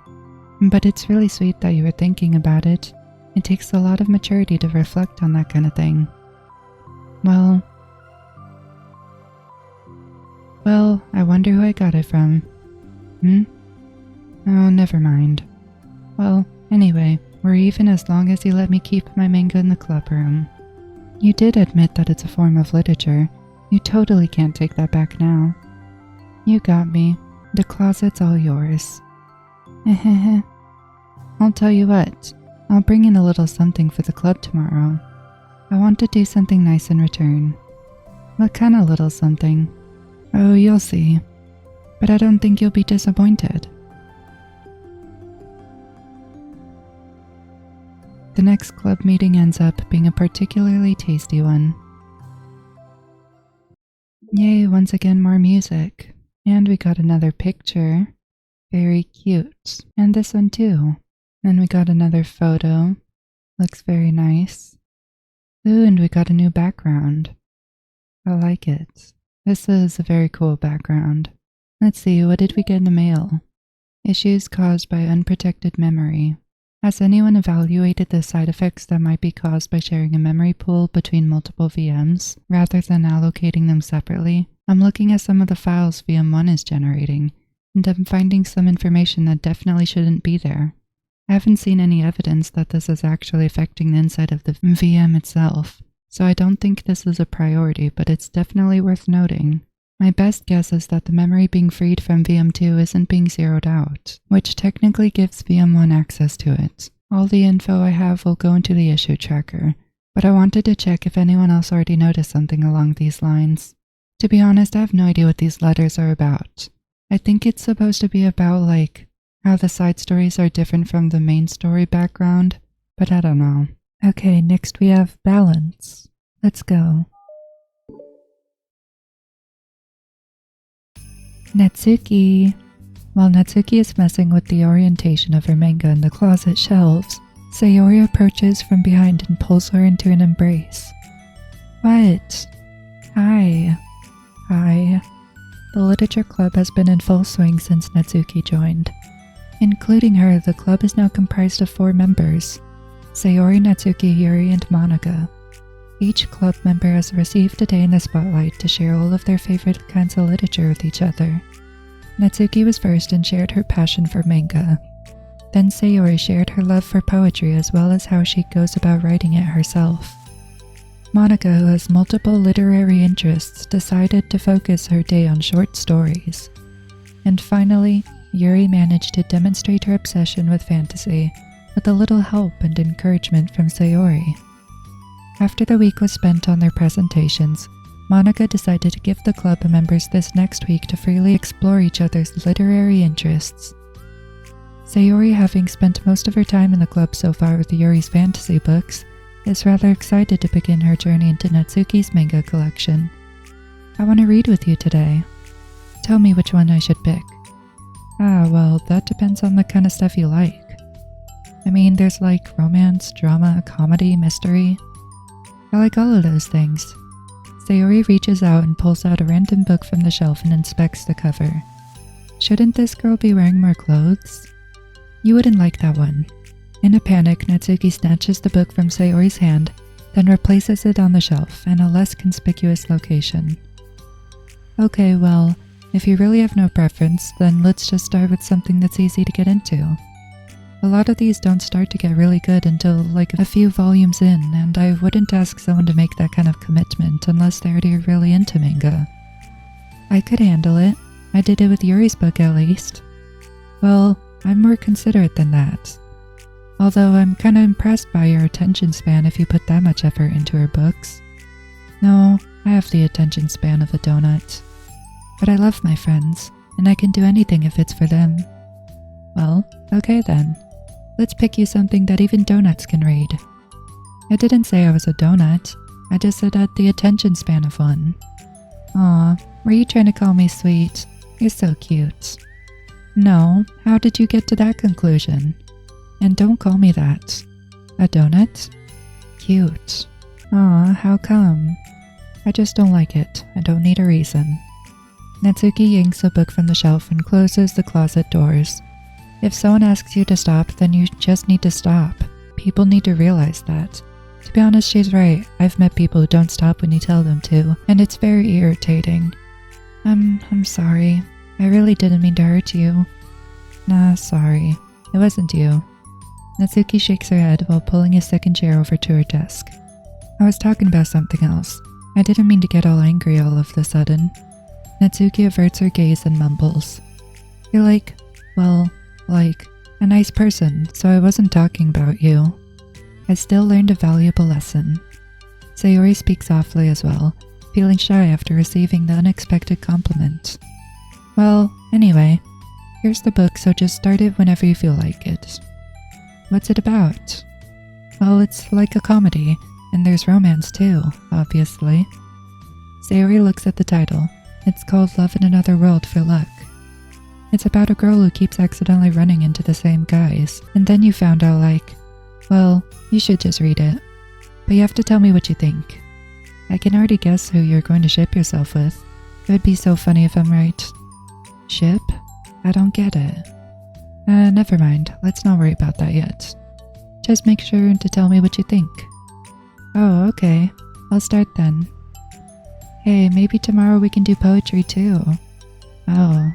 But it's really sweet that you were thinking about it. It takes a lot of maturity to reflect on that kind of thing. Well, I wonder who I got it from. Oh, never mind. Well, anyway, we're even as long as you let me keep my manga in the club room. You did admit that it's a form of literature. You totally can't take that back now. You got me. The closet's all yours. I'll tell you what, I'll bring in a little something for the club tomorrow. I want to do something nice in return. What kind of little something? Oh, you'll see. But I don't think you'll be disappointed. The next club meeting ends up being a particularly tasty one. Yay, once again more music. And we got another picture. Very cute. And this one too. Then we got another photo. Looks very nice. Ooh, and we got a new background. I like it. This is a very cool background. Let's see, what did we get in the mail? Issues caused by unprotected memory. Has anyone evaluated the side effects that might be caused by sharing a memory pool between multiple VMs, rather than allocating them separately? I'm looking at some of the files VM1 is generating, and I'm finding some information that definitely shouldn't be there. I haven't seen any evidence that this is actually affecting the inside of the VM itself, so I don't think this is a priority, but it's definitely worth noting. My best guess is that the memory being freed from VM2 isn't being zeroed out, which technically gives VM1 access to it. All the info I have will go into the issue tracker, but I wanted to check if anyone else already noticed something along these lines. To be honest, I have no idea what these letters are about. I think it's supposed to be about, like, how the side stories are different from the main story background, but I don't know. Okay, next we have balance. Let's go. Natsuki. While Natsuki is messing with the orientation of her manga in the closet shelves, Sayori approaches from behind and pulls her into an embrace. What? Hi. Hi. The literature club has been in full swing since Natsuki joined. Including her, the club is now comprised of 4 members: Sayori, Natsuki, Yuri, and Monika. Each club member has received a day in the spotlight to share all of their favorite kinds of literature with each other. Natsuki was first and shared her passion for manga. Then Sayori shared her love for poetry as well as how she goes about writing it herself. Monika, who has multiple literary interests, decided to focus her day on short stories. And finally, Yuri managed to demonstrate her obsession with fantasy, with a little help and encouragement from Sayori. After the week was spent on their presentations, Monika decided to give the club members this next week to freely explore each other's literary interests. Sayori, having spent most of her time in the club so far with Yuri's fantasy books, is rather excited to begin her journey into Natsuki's manga collection. I want to read with you today. Tell me which one I should pick. Well, that depends on the kind of stuff you like. I mean, there's like romance, drama, comedy, mystery. I like all of those things. Sayori reaches out and pulls out a random book from the shelf and inspects the cover. Shouldn't this girl be wearing more clothes? You wouldn't like that one. In a panic, Natsuki snatches the book from Sayori's hand, then replaces it on the shelf in a less conspicuous location. Okay, well, If you really have no preference, then let's just start with something that's easy to get into. A lot of these don't start to get really good until like a few volumes in, and I wouldn't ask someone to make that kind of commitment unless they're already really into manga. I could handle it. I did it with Yuri's book at least. Well, I'm more considerate than that. Although I'm kinda impressed by your attention span if you put that much effort into her books. No, I have the attention span of a donut. But I love my friends, and I can do anything if it's for them. Well, okay then. Let's pick you something that even donuts can read. I didn't say I was a donut. I just said I had the attention span of one. Aw, were you trying to call me sweet? You're so cute. No, how did you get to that conclusion? And don't call me that. A donut? Cute. Aw, how come? I just don't like it. I don't need a reason. Natsuki yanks a book from the shelf and closes the closet doors. If someone asks you to stop, then you just need to stop. People need to realize that. To be honest, she's right. I've met people who don't stop when you tell them to, and it's very irritating. I'm sorry. I really didn't mean to hurt you. Nah, sorry. It wasn't you. Natsuki shakes her head while pulling a second chair over to her desk. I was talking about something else. I didn't mean to get all angry all of a sudden. Natsuki averts her gaze and mumbles. You're like a nice person, so I wasn't talking about you. I still learned a valuable lesson. Sayori speaks softly as well, feeling shy after receiving the unexpected compliment. Well, anyway, here's the book, so just start it whenever you feel like it. What's it about? Well, it's like a comedy, and there's romance too, obviously. Sayori looks at the title. It's called Love in Another World for Luck. It's about a girl who keeps accidentally running into the same guys, and then you found out well, you should just read it. But you have to tell me what you think. I can already guess who you're going to ship yourself with. It would be so funny if I'm right. Ship? I don't get it. Never mind. Let's not worry about that yet. Just make sure to tell me what you think. Oh, okay. I'll start then. Hey, maybe tomorrow we can do poetry too. Oh,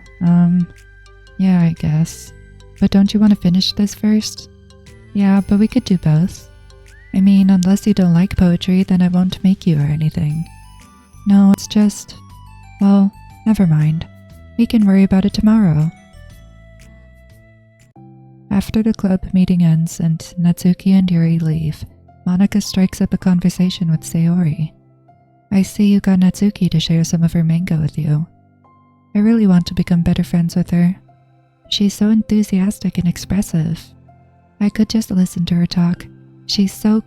yeah, I guess. But don't you want to finish this first? Yeah, but we could do both. I mean, unless you don't like poetry, then I won't make you or anything. No, it's just... well, never mind. We can worry about it tomorrow. After the club meeting ends and Natsuki and Yuri leave, Monika strikes up a conversation with Sayori. I see you got Natsuki to share some of her manga with you. I really want to become better friends with her. She's so enthusiastic and expressive. I could just listen to her talk. She's so...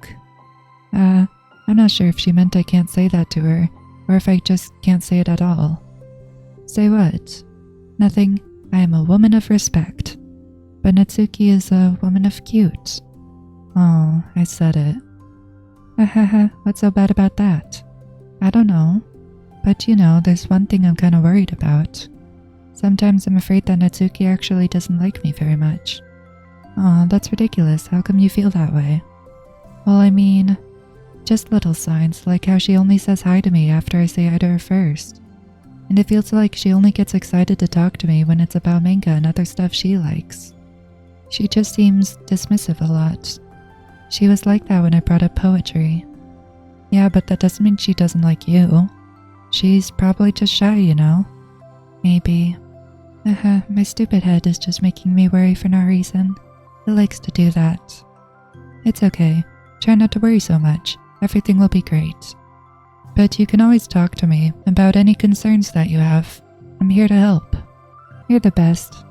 I'm not sure if she meant I can't say that to her, or if I just can't say it at all. Say what? Nothing. I am a woman of respect. But Natsuki is a woman of cute. Oh, I said it. Hahaha, what's so bad about that? I don't know. But you know, there's one thing I'm kinda worried about. Sometimes I'm afraid that Natsuki actually doesn't like me very much. Aw, that's ridiculous. How come you feel that way? Well, I mean, just little signs, like how she only says hi to me after I say hi to her first. And it feels like she only gets excited to talk to me when it's about manga and other stuff she likes. She just seems dismissive a lot. She was like that when I brought up poetry. Yeah, but that doesn't mean she doesn't like you. She's probably just shy, you know? Maybe. My stupid head is just making me worry for no reason. It likes to do that. It's okay. Try not to worry so much. Everything will be great. But you can always talk to me about any concerns that you have. I'm here to help. You're the best.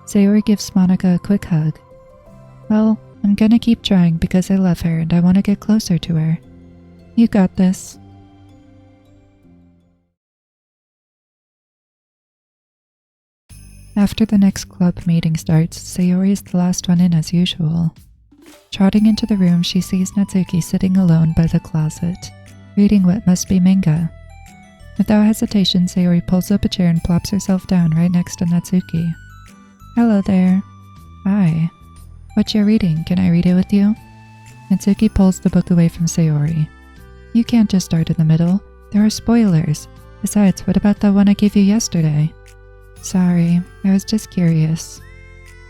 Sayori gives Monika a quick hug. Well, I'm gonna keep trying because I love her and I want to get closer to her. You got this. After the next club meeting starts, Sayori is the last one in as usual. Trotting into the room, she sees Natsuki sitting alone by the closet, reading what must be manga. Without hesitation, Sayori pulls up a chair and plops herself down right next to Natsuki. Hello there. Hi. What you're reading? Can I read it with you? Natsuki pulls the book away from Sayori. You can't just start in the middle. There are spoilers. Besides, what about the one I gave you yesterday? Sorry, I was just curious.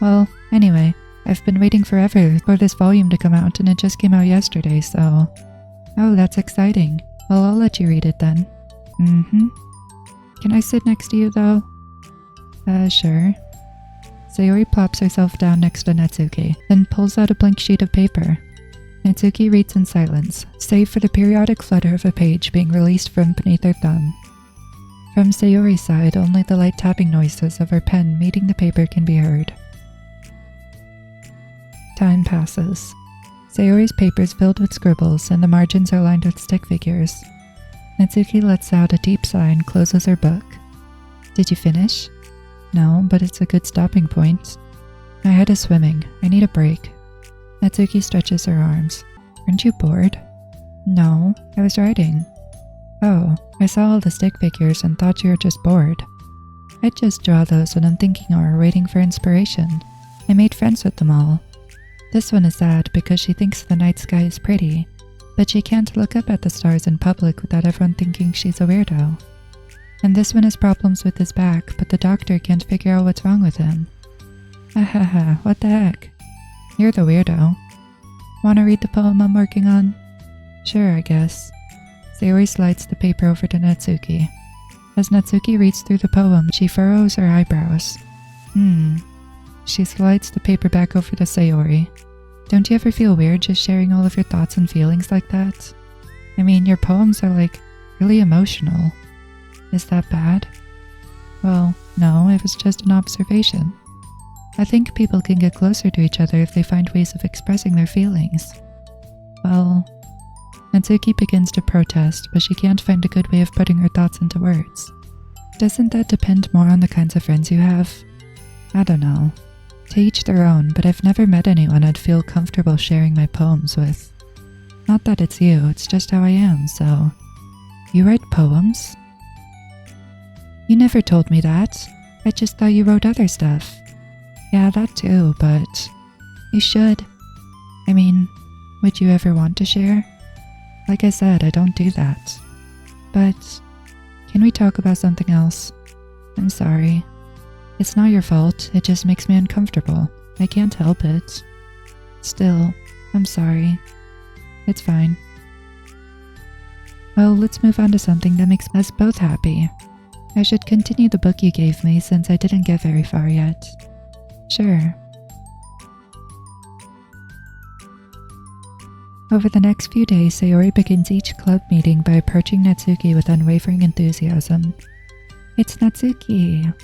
Well, anyway, I've been waiting forever for this volume to come out and it just came out yesterday, so... Oh, that's exciting. Well, I'll let you read it then. Can I sit next to you, though? Sure. Sayori plops herself down next to Natsuki, then pulls out a blank sheet of paper. Natsuki reads in silence, save for the periodic flutter of a page being released from beneath her thumb. From Sayori's side, only the light tapping noises of her pen meeting the paper can be heard. Time passes. Sayori's paper is filled with scribbles, and the margins are lined with stick figures. Natsuki lets out a deep sigh and closes her book. Did you finish? No, but it's a good stopping point. My head is swimming. I need a break. Natsuki stretches her arms. Aren't you bored? No, I was writing. Oh, I saw all the stick figures and thought you were just bored. I just draw those when I'm thinking or waiting for inspiration. I made friends with them all. This one is sad because she thinks the night sky is pretty, but she can't look up at the stars in public without everyone thinking she's a weirdo. And this one has problems with his back, but the doctor can't figure out what's wrong with him. Hahaha, what the heck? You're the weirdo. Wanna read the poem I'm working on? Sure, I guess. Sayori slides the paper over to Natsuki. As Natsuki reads through the poem, she furrows her eyebrows. She slides the paper back over to Sayori. Don't you ever feel weird just sharing all of your thoughts and feelings like that? I mean, your poems are like, really emotional. Is that bad? Well, no, it was just an observation. I think people can get closer to each other if they find ways of expressing their feelings. Well, Natsuki begins to protest, but she can't find a good way of putting her thoughts into words. Doesn't that depend more on the kinds of friends you have? I don't know. To each their own, but I've never met anyone I'd feel comfortable sharing my poems with. Not that it's you, it's just how I am, so... You write poems? You never told me that. I just thought you wrote other stuff. Yeah, that too, but... You should. I mean, would you ever want to share? Like I said, I don't do that. But... Can we talk about something else? I'm sorry. It's not your fault, it just makes me uncomfortable. I can't help it. Still, I'm sorry. It's fine. Well, let's move on to something that makes us both happy. I should continue the book you gave me since I didn't get very far yet. Sure. Over the next few days, Sayori begins each club meeting by approaching Natsuki with unwavering enthusiasm. It's Natsuki.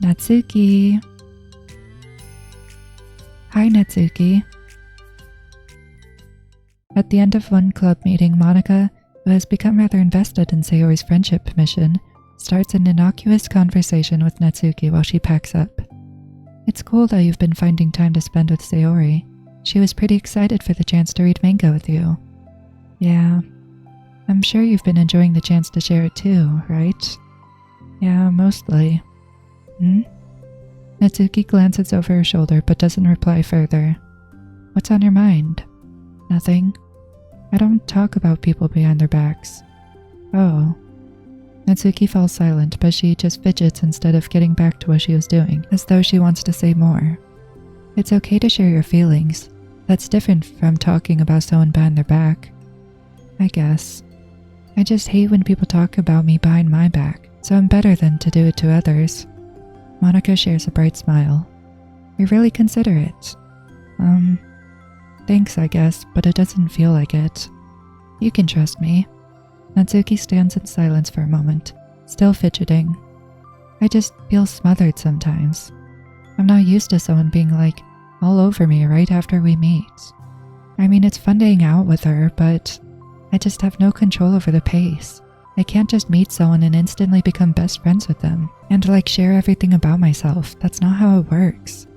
Natsuki. Hi, Natsuki. At the end of one club meeting, Monica, who has become rather invested in Sayori's friendship mission, starts an innocuous conversation with Natsuki while she packs up. It's cool that you've been finding time to spend with Sayori. She was pretty excited for the chance to read manga with you. Yeah, I'm sure you've been enjoying the chance to share it too, right? Yeah, mostly. Natsuki glances over her shoulder but doesn't reply further. What's on your mind? Nothing. I don't talk about people behind their backs. Oh. Natsuki falls silent, but she just fidgets instead of getting back to what she was doing, as though she wants to say more. It's okay to share your feelings. That's different from talking about someone behind their back. I guess. I just hate when people talk about me behind my back, so I'm better than to do it to others. Monica shares a bright smile. You're really considerate. Thanks, I guess, but it doesn't feel like it. You can trust me. Natsuki stands in silence for a moment, still fidgeting. I just feel smothered sometimes. I'm not used to someone being like, all over me right after we meet. I mean, it's fun to hang out with her, but I just have no control over the pace. I can't just meet someone and instantly become best friends with them, and like share everything about myself. That's not how it works.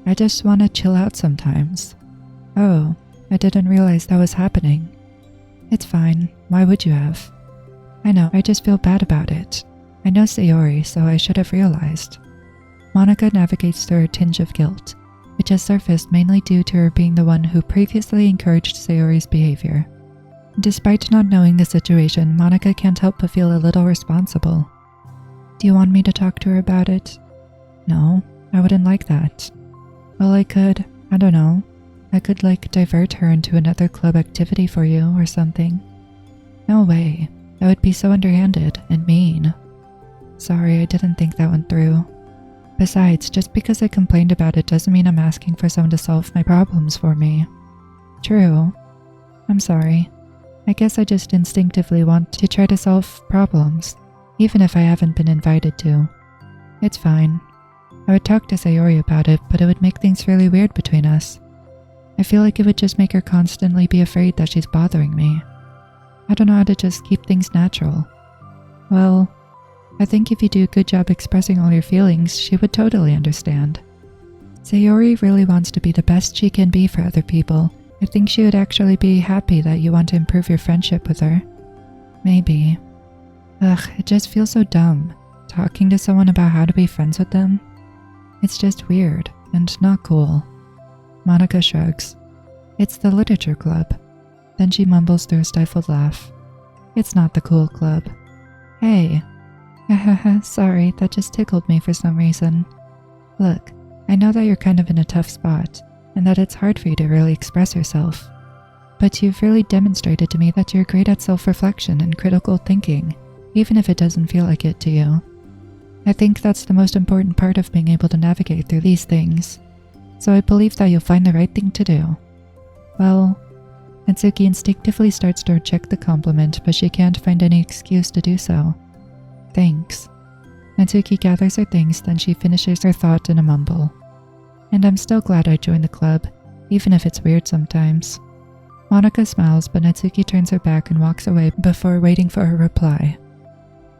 I just want to chill out sometimes. Oh, I didn't realize that was happening. It's fine, why would you have? I know, I just feel bad about it. I know Sayori, so I should have realized. Monica navigates through a tinge of guilt, which has surfaced mainly due to her being the one who previously encouraged Sayori's behavior. Despite not knowing the situation, Monica can't help but feel a little responsible. Do you want me to talk to her about it? No, I wouldn't like that. Well, I could, I don't know. I could divert her into another club activity for you or something. No way. That would be so underhanded and mean. Sorry, I didn't think that one through. Besides, just because I complained about it doesn't mean I'm asking for someone to solve my problems for me. True. I'm sorry. I guess I just instinctively want to try to solve problems, even if I haven't been invited to. It's fine. I would talk to Sayori about it, but it would make things really weird between us. I feel like it would just make her constantly be afraid that she's bothering me. I don't know how to just keep things natural. Well, I think if you do a good job expressing all your feelings, she would totally understand. Sayori really wants to be the best she can be for other people. I think she would actually be happy that you want to improve your friendship with her. Maybe. Ugh, it just feels so dumb, talking to someone about how to be friends with them. It's just weird and not cool. Monica shrugs. It's the literature club. Then she mumbles through a stifled laugh. It's not the cool club. Hey. Hahaha, sorry, that just tickled me for some reason. Look, I know that you're kind of in a tough spot, and that it's hard for you to really express yourself. But you've really demonstrated to me that you're great at self-reflection and critical thinking, even if it doesn't feel like it to you. I think that's the most important part of being able to navigate through these things. So I believe that you'll find the right thing to do. Well, Natsuki instinctively starts to reject the compliment, but she can't find any excuse to do so. Thanks. Natsuki gathers her things, then she finishes her thought in a mumble. And I'm still glad I joined the club, even if it's weird sometimes. Monica smiles, but Natsuki turns her back and walks away before waiting for her reply.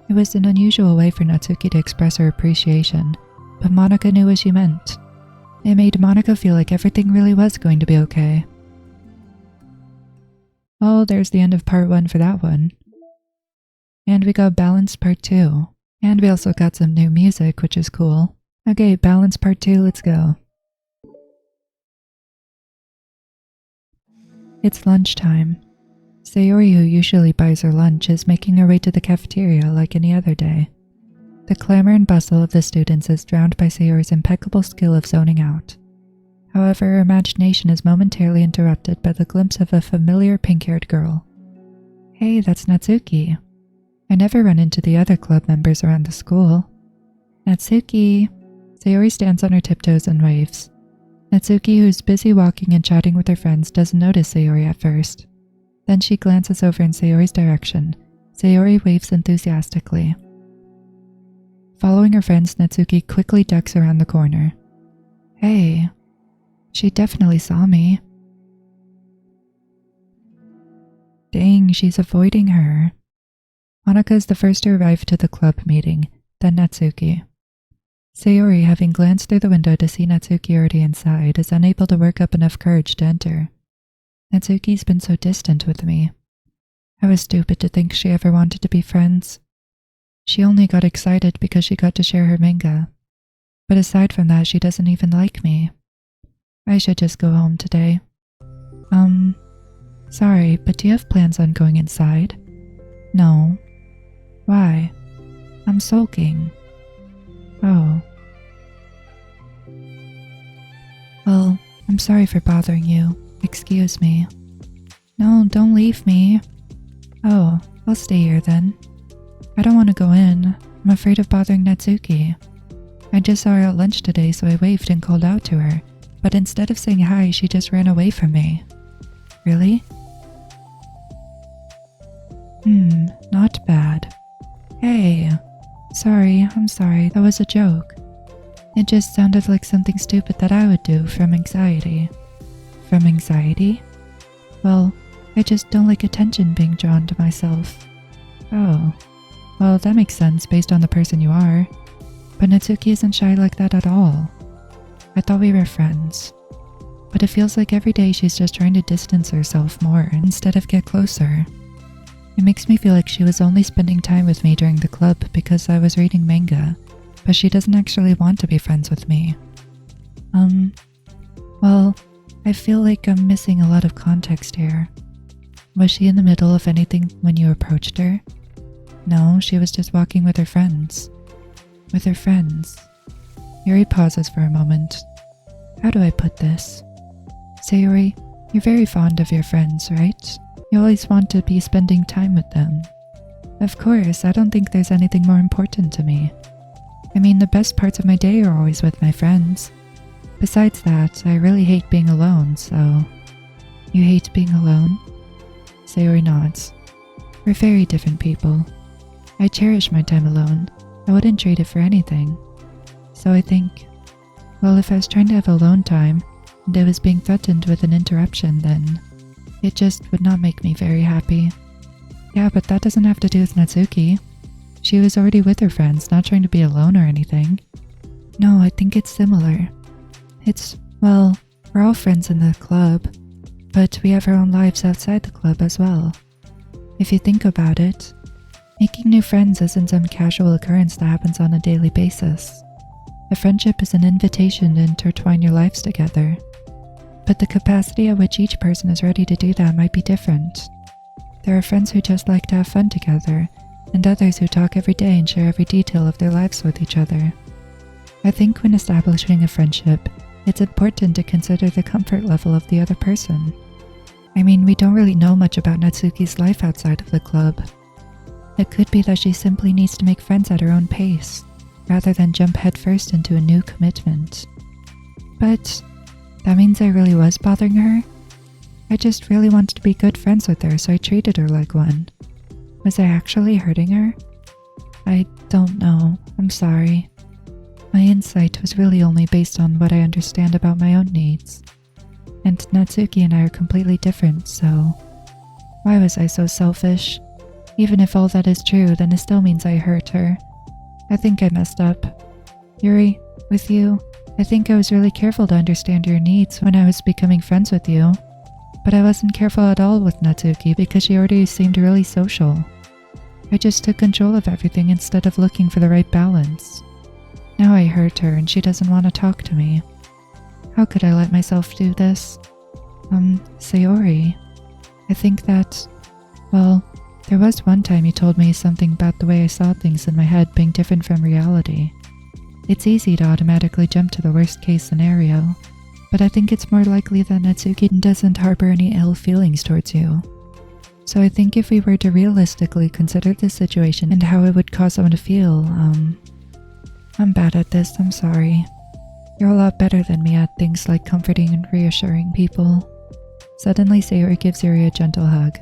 It was an unusual way for Natsuki to express her appreciation, but Monica knew what she meant. It made Monica feel like everything really was going to be okay. Oh, there's the end of part 1 for that one. And we got Balance part 2. And we also got some new music, which is cool. Okay, Balance part 2, let's go. It's lunchtime. Sayori, who usually buys her lunch, is making her way to the cafeteria like any other day. The clamor and bustle of the students is drowned by Sayori's impeccable skill of zoning out. However, her imagination is momentarily interrupted by the glimpse of a familiar pink-haired girl. Hey, that's Natsuki. I never run into the other club members around the school. Natsuki! Sayori stands on her tiptoes and waves. Natsuki, who's busy walking and chatting with her friends, doesn't notice Sayori at first. Then she glances over in Sayori's direction. Sayori waves enthusiastically. Following her friends, Natsuki quickly ducks around the corner. Hey, she definitely saw me. Dang, she's avoiding her. Monica is the first to arrive to the club meeting, then Natsuki. Sayori, having glanced through the window to see Natsuki already inside, is unable to work up enough courage to enter. Natsuki's been so distant with me. I was stupid to think she ever wanted to be friends. She only got excited because she got to share her manga. But aside from that, she doesn't even like me. I should just go home today. Sorry, but do you have plans on going inside? No. Why? I'm sulking. Oh. Well, I'm sorry for bothering you. Excuse me. No, don't leave me. Oh, I'll stay here then. I don't want to go in. I'm afraid of bothering Natsuki. I just saw her at lunch today, so I waved and called out to her. But instead of saying hi, she just ran away from me. Really? Not bad. Hey. I'm sorry, that was a joke. It just sounded like something stupid that I would do from anxiety. From anxiety? Well, I just don't like attention being drawn to myself. Oh. Well, that makes sense based on the person you are. But Natsuki isn't shy like that at all. I thought we were friends. But it feels like every day she's just trying to distance herself more instead of get closer. It makes me feel like she was only spending time with me during the club because I was reading manga, but she doesn't actually want to be friends with me. Well, I feel like I'm missing a lot of context here. Was she in the middle of anything when you approached her? No, she was just walking with her friends. with her friends. Yuri pauses for a moment. How do I put this? Sayori, you're very fond of your friends, right? You always want to be spending time with them. Of course, I don't think there's anything more important to me. I mean, the best parts of my day are always with my friends. Besides that, I really hate being alone, so... You hate being alone? Sayori nods. We're very different people. I cherish my time alone. I wouldn't trade it for anything. So I think, well, if I was trying to have alone time, and I was being threatened with an interruption, then it just would not make me very happy. Yeah, but that doesn't have to do with Natsuki. She was already with her friends, not trying to be alone or anything. No, I think it's similar. Well, we're all friends in the club, but we have our own lives outside the club as well. If you think about it, making new friends isn't some casual occurrence that happens on a daily basis. A friendship is an invitation to intertwine your lives together. But the capacity at which each person is ready to do that might be different. There are friends who just like to have fun together, and others who talk every day and share every detail of their lives with each other. I think when establishing a friendship, it's important to consider the comfort level of the other person. I mean, we don't really know much about Natsuki's life outside of the club. It could be that she simply needs to make friends at her own pace, rather than jump headfirst into a new commitment. But that means I really was bothering her? I just really wanted to be good friends with her, so I treated her like one. Was I actually hurting her? I don't know. I'm sorry. My insight was really only based on what I understand about my own needs. And Natsuki and I are completely different, so why was I so selfish? Even if all that is true, then it still means I hurt her. I think I messed up. Yuri, with you, I think I was really careful to understand your needs when I was becoming friends with you. But I wasn't careful at all with Natsuki because she already seemed really social. I just took control of everything instead of looking for the right balance. Now I hurt her and she doesn't want to talk to me. How could I let myself do this? Sayori, I think that, well, there was one time you told me something about the way I saw things in my head being different from reality. It's easy to automatically jump to the worst case scenario, but I think it's more likely that Natsuki doesn't harbor any ill feelings towards you. So I think if we were to realistically consider the situation and how it would cause someone to feel, I'm bad at this, I'm sorry. You're a lot better than me at things like comforting and reassuring people. Suddenly Sayori gives Yuri a gentle hug.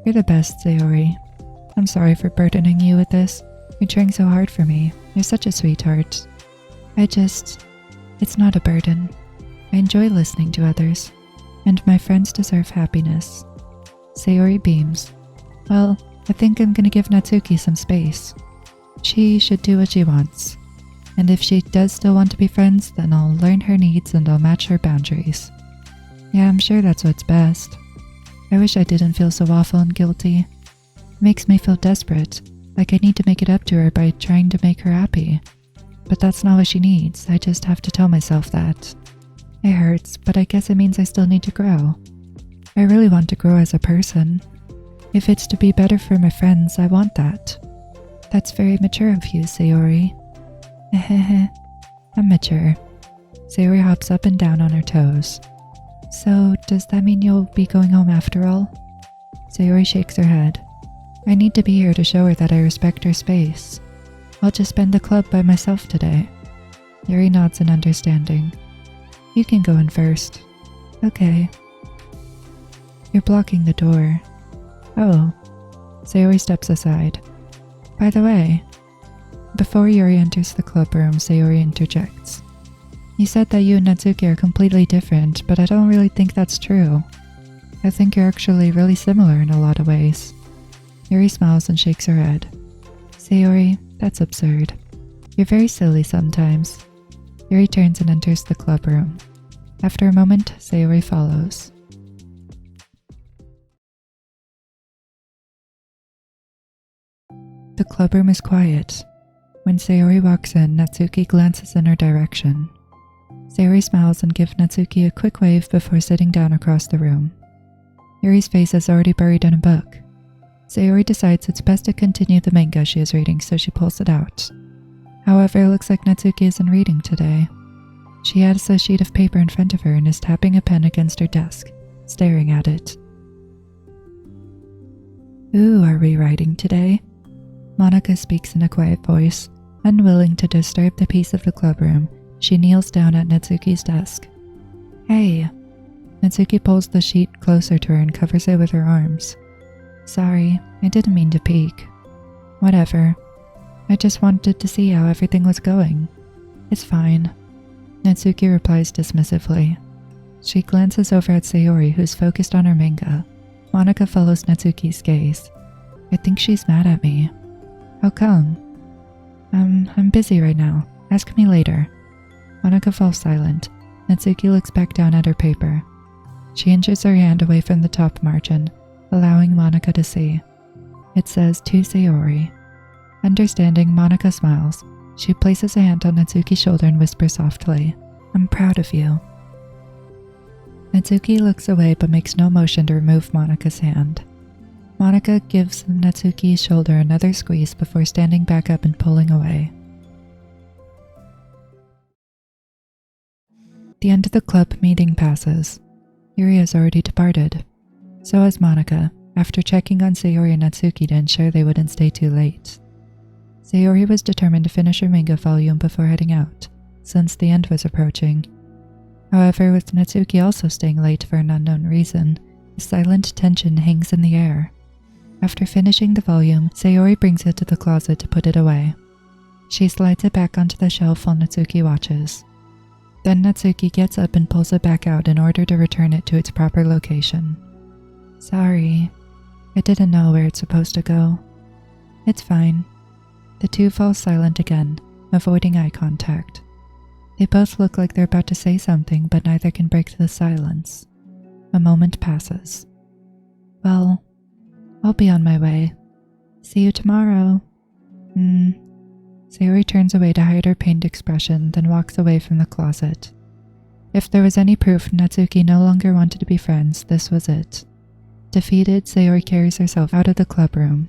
You're the best, Sayori. I'm sorry for burdening you with this. You're trying so hard for me. You're such a sweetheart. It's not a burden. I enjoy listening to others, and my friends deserve happiness. Sayori beams. Well, I think I'm gonna give Natsuki some space. She should do what she wants. And if she does still want to be friends, then I'll learn her needs and I'll match her boundaries. Yeah, I'm sure that's what's best. I wish I didn't feel so awful and guilty. It makes me feel desperate, like I need to make it up to her by trying to make her happy. But that's not what she needs, I just have to tell myself that. It hurts, but I guess it means I still need to grow. I really want to grow as a person. If it's to be better for my friends, I want that. That's very mature of you, Sayori. I'm mature. Sayori hops up and down on her toes. So, does that mean you'll be going home after all? Sayori shakes her head. I need to be here to show her that I respect her space. I'll just spend the club by myself today. Yuri nods in understanding. You can go in first. Okay. You're blocking the door. Oh. Sayori steps aside. By the way, before Yuri enters the club room, Sayori interjects. You said that you and Natsuki are completely different, but I don't really think that's true. I think you're actually really similar in a lot of ways. Yuri smiles and shakes her head. Sayori, that's absurd. You're very silly sometimes. Yuri turns and enters the club room. After a moment, Sayori follows. The club room is quiet. When Sayori walks in, Natsuki glances in her direction. Sayori smiles and gives Natsuki a quick wave before sitting down across the room. Yuri's face is already buried in a book. Sayori decides it's best to continue the manga she is reading, so she pulls it out. However, it looks like Natsuki isn't reading today. She has a sheet of paper in front of her and is tapping a pen against her desk, staring at it. "Ooh, are we writing today?" Monika speaks in a quiet voice. Unwilling to disturb the peace of the clubroom, she kneels down at Natsuki's desk. "Hey." Natsuki pulls the sheet closer to her and covers it with her arms. "Sorry, I didn't mean to peek." "Whatever. I just wanted to see how everything was going." "It's fine." Natsuki replies dismissively. She glances over at Sayori, who's focused on her manga. Monika follows Natsuki's gaze. "I think she's mad at me." "How come?" I'm busy right now. Ask me later." Monika falls silent. Natsuki looks back down at her paper. She inches her hand away from the top margin, allowing Monika to see. It says, "To Sayori." Understanding, Monika smiles. She places a hand on Natsuki's shoulder and whispers softly, "I'm proud of you." Natsuki looks away but makes no motion to remove Monika's hand. Monika gives Natsuki's shoulder another squeeze before standing back up and pulling away. The end of the club meeting passes. Yuri has already departed. So has Monika, after checking on Sayori and Natsuki to ensure they wouldn't stay too late. Sayori was determined to finish her manga volume before heading out, since the end was approaching. However, with Natsuki also staying late for an unknown reason, a silent tension hangs in the air. After finishing the volume, Sayori brings it to the closet to put it away. She slides it back onto the shelf while Natsuki watches. Then Natsuki gets up and pulls it back out in order to return it to its proper location. "Sorry, I didn't know where it's supposed to go." "It's fine." The two fall silent again, avoiding eye contact. They both look like they're about to say something, but neither can break the silence. A moment passes. "Well, I'll be on my way. See you tomorrow." Sayori turns away to hide her pained expression, then walks away from the closet. If there was any proof Natsuki no longer wanted to be friends, this was it. Defeated, Sayori carries herself out of the clubroom.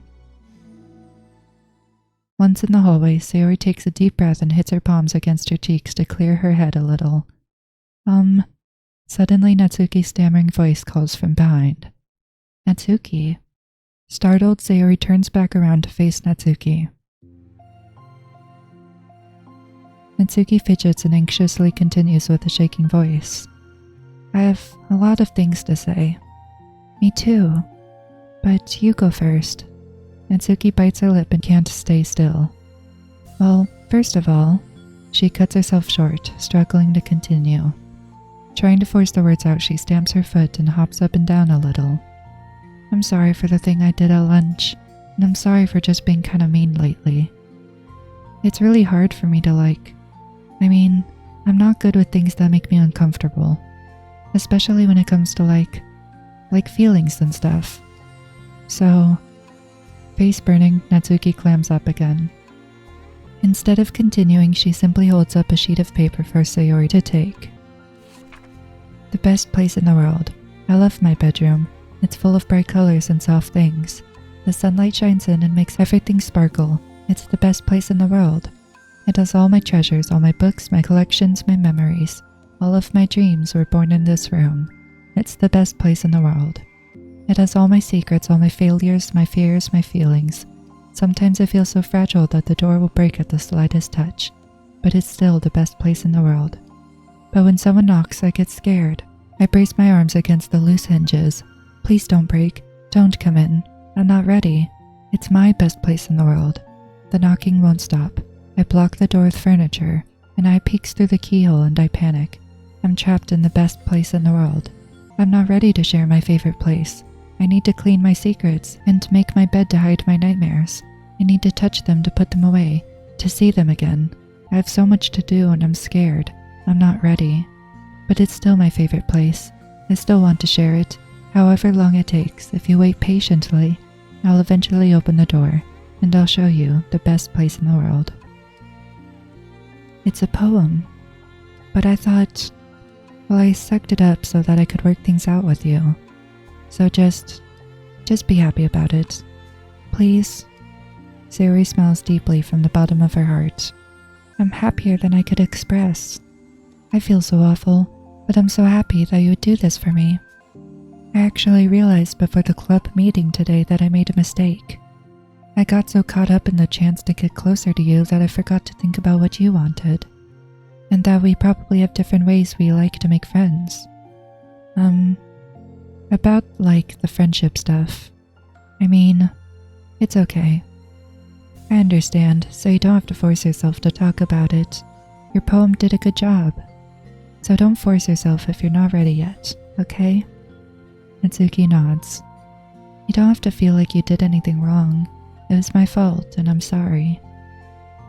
Once in the hallway, Sayori takes a deep breath and hits her palms against her cheeks to clear her head a little. Suddenly Natsuki's stammering voice calls from behind. "Natsuki." Startled, Sayori turns back around to face Natsuki. Natsuki fidgets and anxiously continues with a shaking voice. "I have a lot of things to say." "Me too. But you go first." Natsuki bites her lip and can't stay still. "Well, first of all," she cuts herself short, struggling to continue. Trying to force the words out, she stamps her foot and hops up and down a little. "I'm sorry for the thing I did at lunch, and I'm sorry for just being kind of mean lately. It's really hard for me to I'm not good with things that make me uncomfortable, especially when it comes to like feelings and stuff. So," face burning, Natsuki clams up again. Instead of continuing, she simply holds up a sheet of paper for Sayori to take. "The best place in the world. I love my bedroom. It's full of bright colors and soft things. The sunlight shines in and makes everything sparkle. It's the best place in the world. It has all my treasures, all my books, my collections, my memories. All of my dreams were born in this room. It's the best place in the world. It has all my secrets, all my failures, my fears, my feelings. Sometimes I feel so fragile that the door will break at the slightest touch, but it's still the best place in the world. But when someone knocks, I get scared. I brace my arms against the loose hinges. Please don't break. Don't come in. I'm not ready. It's my best place in the world." The knocking won't stop. I block the door with furniture. An eye peeks through the keyhole and I panic. I'm trapped in the best place in the world. I'm not ready to share my favorite place. I need to clean my secrets and to make my bed to hide my nightmares. I need to touch them to put them away, to see them again. I have so much to do and I'm scared. I'm not ready. But it's still my favorite place. I still want to share it. However long it takes, if you wait patiently, I'll eventually open the door and I'll show you the best place in the world." It's a poem. But I thought, I sucked it up so that I could work things out with you. So just be happy about it. please? Sayori smiles deeply from the bottom of her heart. I'm happier than I could express. I feel so awful, but I'm so happy that you would do this for me. I actually realized before the club meeting today that I made a mistake. I got so caught up in the chance to get closer to you that I forgot to think about what you wanted. And that we probably have different ways we like to make friends. About, like, the friendship stuff. I mean, it's okay. I understand, so you don't have to force yourself to talk about it. Your poem did a good job. So don't force yourself if you're not ready yet, okay? Natsuki nods. You don't have to feel like you did anything wrong. It was my fault, and I'm sorry.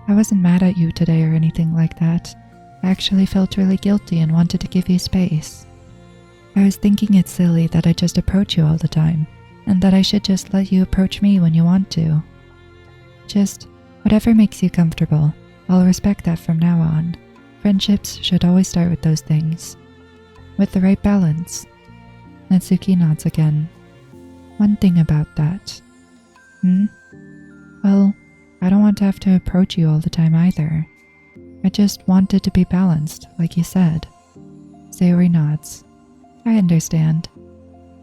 I wasn't mad at you today or anything like that. I actually felt really guilty and wanted to give you space. I was thinking it's silly that I just approach you all the time, and that I should just let you approach me when you want to. Just whatever makes you comfortable. I'll respect that from now on. Friendships should always start with those things. With the right balance. Natsuki nods again. One thing about that. Well, I don't want to have to approach you all the time either. I just want it to be balanced, like you said. Sayori nods. I understand.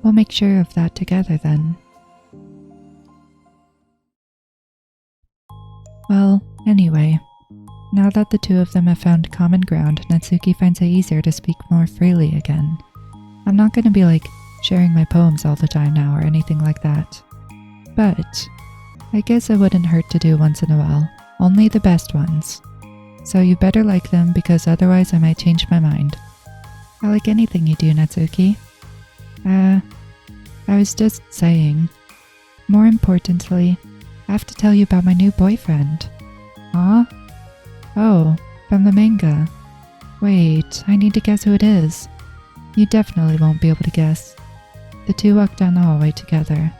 We'll make sure of that together then. Well, anyway, now that the two of them have found common ground, Natsuki finds it easier to speak more freely again. I'm not going to be like sharing my poems all the time now or anything like that. But I guess it wouldn't hurt to do once in a while. Only the best ones. So you better like them because otherwise I might change my mind. I like anything you do, Natsuki. I was just saying. More importantly, I have to tell you about my new boyfriend. Huh? Oh, from the manga. Wait, I need to guess who it is. You definitely won't be able to guess. The two walk down the hallway together.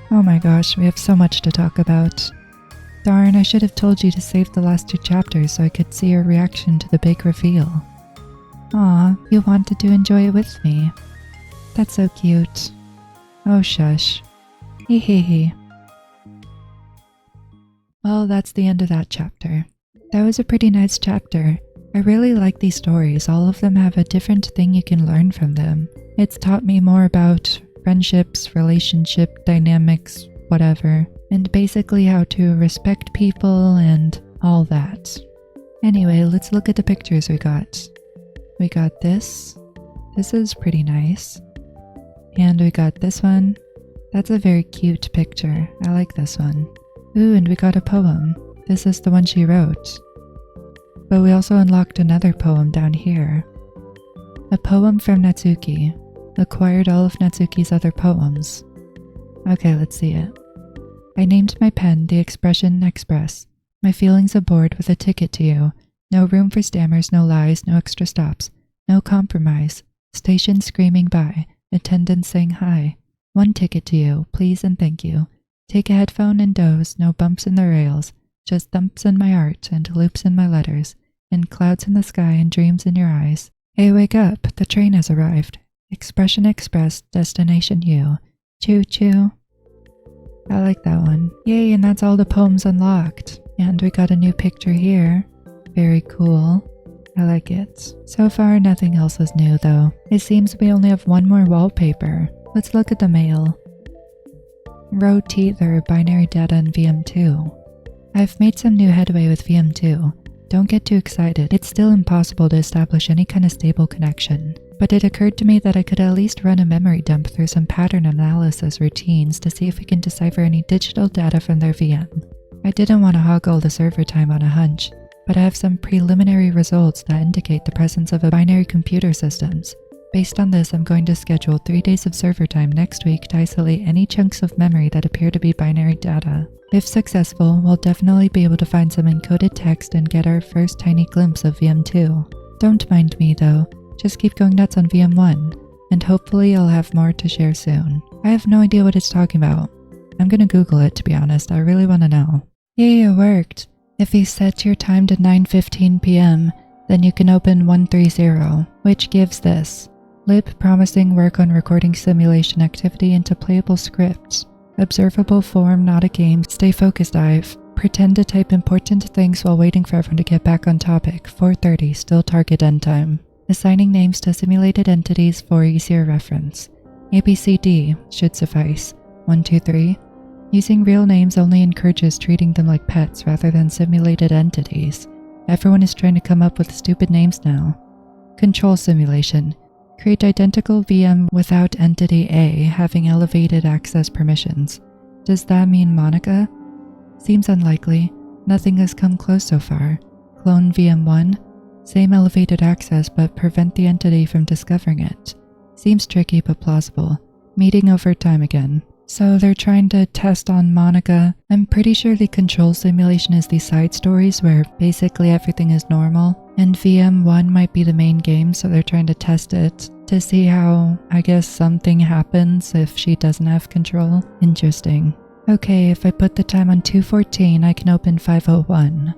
Oh my gosh, we have so much to talk about. Darn, I should have told you to save the last 2 chapters so I could see your reaction to the big reveal. Aw, you wanted to enjoy it with me. That's so cute. Oh shush. Hee hee hee. Well, that's the end of that chapter. That was a pretty nice chapter. I really like these stories. All of them have a different thing you can learn from them. It's taught me more about friendships, relationship dynamics, whatever, and basically how to respect people and all that. Anyway, let's look at the pictures we got. We got this. This is pretty nice. And we got this one. That's a very cute picture. I like this one. Ooh, and we got a poem. This is the one she wrote. But we also unlocked another poem down here. A poem from Natsuki. Acquired all of Natsuki's other poems. Okay, let's see it. I named my pen the expression Express. My feelings aboard with a ticket to you. No room for stammers, no lies, no extra stops. No compromise. Station screaming by. Attendants saying hi. One ticket to you, please and thank you. Take a headphone and doze, no bumps in the rails. Just thumps in my art and loops in my letters. And clouds in the sky and dreams in your eyes. Hey, wake up, the train has arrived. Expression Express, destination you. Choo choo. I like that one. Yay, and that's all the poems unlocked. And we got a new picture here. Very cool. I like it. So far, nothing else is new though. It seems we only have one more wallpaper. Let's look at the mail. Row Tether binary data in VM2. I've made some new headway with VM2. Don't get too excited. It's still impossible to establish any kind of stable connection. But it occurred to me that I could at least run a memory dump through some pattern analysis routines to see if we can decipher any digital data from their VM. I didn't want to hog all the server time on a hunch, but I have some preliminary results that indicate the presence of a binary computer systems. Based on this, I'm going to schedule 3 days of server time next week to isolate any chunks of memory that appear to be binary data. If successful, we'll definitely be able to find some encoded text and get our first tiny glimpse of VM2. Don't mind me though, just keep going nuts on VM1, and hopefully I'll have more to share soon. I have no idea what it's talking about. I'm gonna Google it to be honest, I really wanna know. Yay, it worked! If you set your time to 9:15 PM, then you can open 130, which gives this. Lib promising work on recording simulation activity into playable scripts. Observable form, not a game. Stay focused, Ive. Pretend to type important things while waiting for everyone to get back on topic. 4:30, still target end time. Assigning names to simulated entities for easier reference. ABCD should suffice. 1, 2, 3. Using real names only encourages treating them like pets rather than simulated entities. Everyone is trying to come up with stupid names now. Control simulation. Create identical VM without entity A having elevated access permissions. Does that mean Monica? Seems unlikely. Nothing has come close so far. Clone VM1. Same elevated access but prevent the entity from discovering it. Seems tricky but plausible. Meeting over time again. So they're trying to test on Monica. I'm pretty sure the control simulation is these side stories where basically everything is normal. And VM1 might be the main game, so they're trying to test it to see how, I guess, something happens if she doesn't have control. Interesting. Okay, if I put the time on 2:14, I can open 5:01.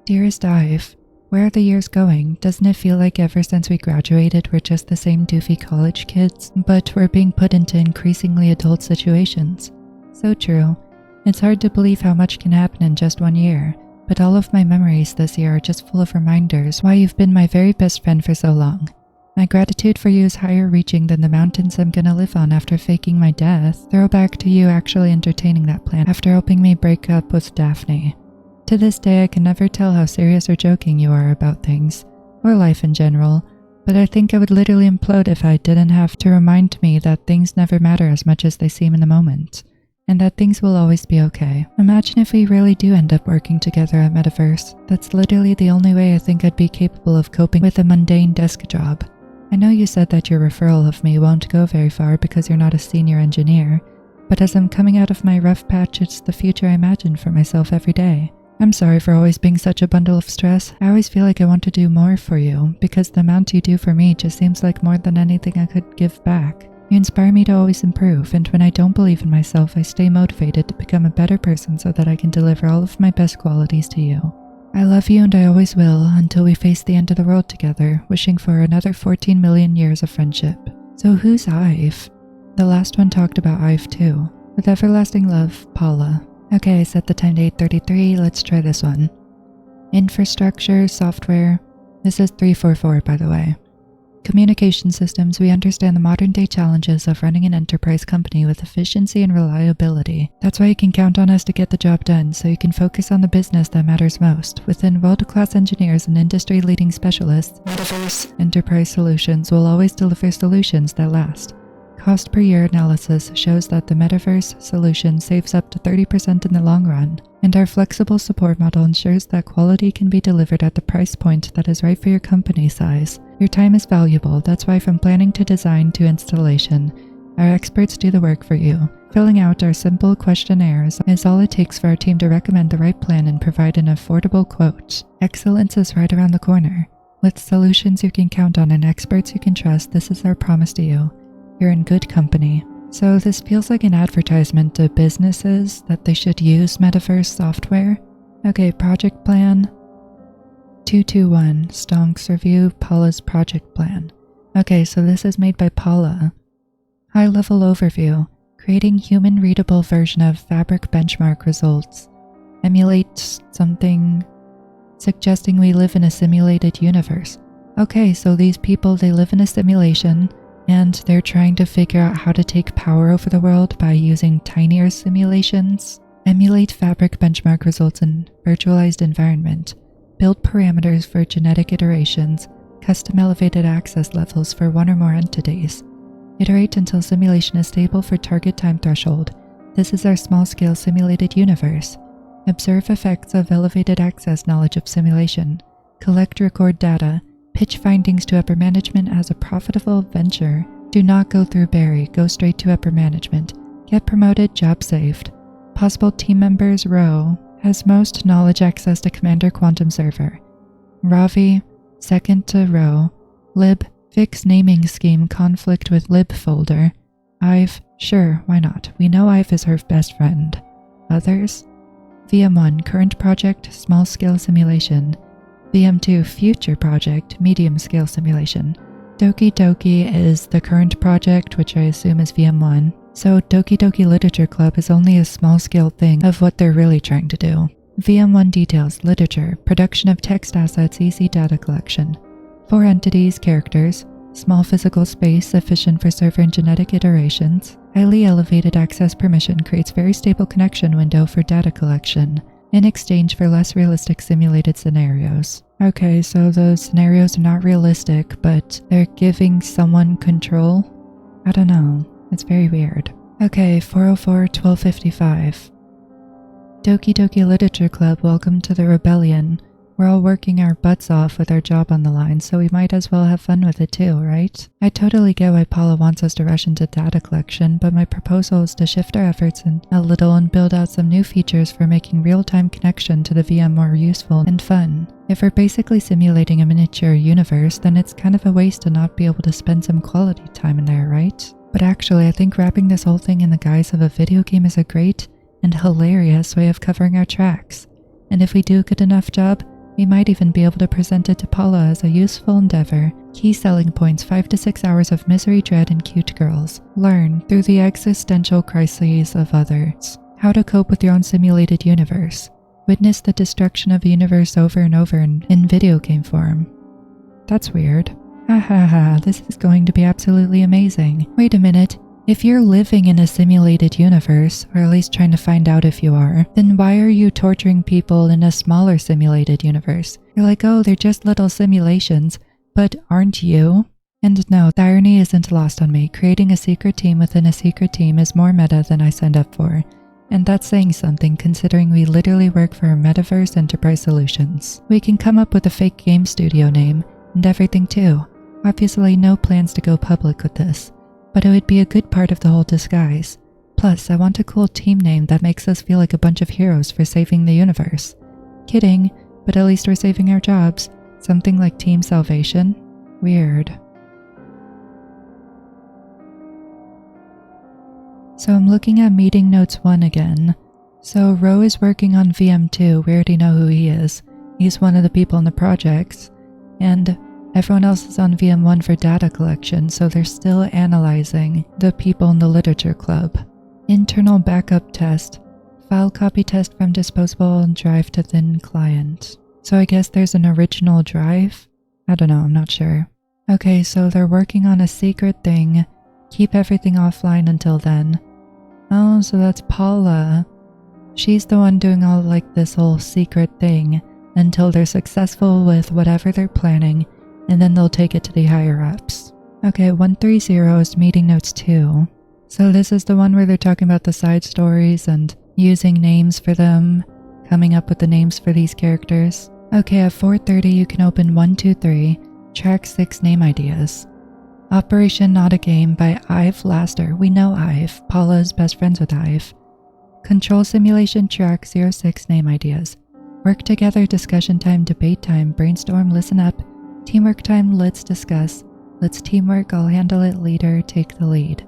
Dearest Ive, where are the years going? Doesn't it feel like ever since we graduated we're just the same doofy college kids, but we're being put into increasingly adult situations? So true. It's hard to believe how much can happen in just 1 year, but all of my memories this year are just full of reminders why you've been my very best friend for so long. My gratitude for you is higher reaching than the mountains I'm gonna live on after faking my death. Throwback to you actually entertaining that plan after helping me break up with Daphne. To this day, I can never tell how serious or joking you are about things, or life in general, but I think I would literally implode if I didn't have to remind me that things never matter as much as they seem in the moment, and that things will always be okay. Imagine if we really do end up working together at Metaverse. That's literally the only way I think I'd be capable of coping with a mundane desk job. I know you said that your referral of me won't go very far because you're not a senior engineer, but as I'm coming out of my rough patch, it's the future I imagine for myself every day. I'm sorry for always being such a bundle of stress. I always feel like I want to do more for you, because the amount you do for me just seems like more than anything I could give back. You inspire me to always improve, and when I don't believe in myself, I stay motivated to become a better person so that I can deliver all of my best qualities to you. I love you and I always will until we face the end of the world together, wishing for another 14 million years of friendship. So who's Ive? The last one talked about Ive too. With everlasting love, Paula. Okay, I set the time to 8:33, let's try this one. Infrastructure, software. This is 344 by the way. Communication systems, we understand the modern day challenges of running an enterprise company with efficiency and reliability. That's why you can count on us to get the job done, so you can focus on the business that matters most. Within world-class engineers and industry-leading specialists, Metaverse Enterprise Solutions will always deliver solutions that last. Cost per year analysis shows that the Metaverse solution saves up to 30% in the long run, and our flexible support model ensures that quality can be delivered at the price point that is right for your company size. Your time is valuable, that's why from planning to design to installation, our experts do the work for you. Filling out our simple questionnaires is all it takes for our team to recommend the right plan and provide an affordable quote. Excellence is right around the corner. With solutions you can count on and experts you can trust, this is our promise to you. You're in good company. So this feels like an advertisement to businesses that they should use Metaverse software. Okay, project plan. 221, Stonks review Paula's project plan. Okay, so this is made by Paula. High level overview. Creating human readable version of fabric benchmark results. Emulate something, suggesting we live in a simulated universe. Okay, so these people, they live in a simulation, and they're trying to figure out how to take power over the world by using tinier simulations. Emulate fabric benchmark results in virtualized environment. Build parameters for genetic iterations. Custom elevated access levels for one or more entities. Iterate until simulation is stable for target time threshold. This is our small-scale simulated universe. Observe effects of elevated access knowledge of simulation. Collect record data. Pitch findings to upper management as a profitable venture. Do not go through Barry, go straight to upper management. Get promoted, job saved. Possible team members, row. Has most knowledge access to Commander Quantum Server. Ravi, second to row. Lib, fix naming scheme conflict with lib folder. Ive, sure, why not? We know Ive is her best friend. Others? VM1, current project, small scale simulation. VM2, future project, medium scale simulation. Doki is the current project, which I assume is VM1. So Doki Doki Literature Club is only a small-scale thing of what they're really trying to do. VM1 details, literature, production of text assets, easy data collection. 4 entities, characters, small physical space sufficient for server and genetic iterations. Highly elevated access permission creates very stable connection window for data collection in exchange for less realistic simulated scenarios. Okay, so those scenarios are not realistic, but they're giving someone control? I don't know. It's very weird. Okay, 404-1255. Doki Doki Literature Club, welcome to the rebellion. We're all working our butts off with our job on the line, so we might as well have fun with it too, right? I totally get why Paula wants us to rush into data collection, but my proposal is to shift our efforts a little and build out some new features for making real-time connection to the VM more useful and fun. If we're basically simulating a miniature universe, then it's kind of a waste to not be able to spend some quality time in there, right? But actually, I think wrapping this whole thing in the guise of a video game is a great and hilarious way of covering our tracks. And if we do a good enough job, we might even be able to present it to Paula as a useful endeavor. Key selling points: 5 to 6 hours of misery, dread, and cute girls. Learn through the existential crises of others. How to cope with your own simulated universe. Witness the destruction of the universe over and over in video game form. That's weird. Ha ha ha, this is going to be absolutely amazing. Wait a minute. If you're living in a simulated universe, or at least trying to find out if you are, then why are you torturing people in a smaller simulated universe? You're like, oh, they're just little simulations, but aren't you? And no, the irony isn't lost on me. Creating a secret team within a secret team is more meta than I signed up for. And that's saying something considering we literally work for Metaverse Enterprise Solutions. We can come up with a fake game studio name and everything too. Obviously no plans to go public with this, but it would be a good part of the whole disguise. Plus, I want a cool team name that makes us feel like a bunch of heroes for saving the universe. Kidding, but at least we're saving our jobs. Something like Team Salvation? Weird. So I'm looking at meeting notes 1 again. So Ro is working on VM2, we already know who he is. He's one of the people in the projects. And everyone else is on VM1 for data collection, so they're still analyzing the people in the literature club. Internal backup test. File copy test from disposable drive to thin client. So I guess there's an original drive? I don't know, I'm not sure. Okay, so they're working on a secret thing. Keep everything offline until then. Oh, so that's Paula. She's the one doing all like this whole secret thing until they're successful with whatever they're planning, and then they'll take it to the higher ups. Okay, 130 is meeting notes 2. So this is the one where they're talking about the side stories and using names for them, coming up with the names for these characters. Okay, at 4:30 you can open 123, track 6 name ideas. Operation Not a Game by Ive Laster. We know Ive. Paula is best friends with Ive. Control Simulation track 06 name ideas. Work together, discussion time, debate time, brainstorm, listen up. Teamwork time, let's discuss. Let's teamwork, I'll handle it, leader, take the lead.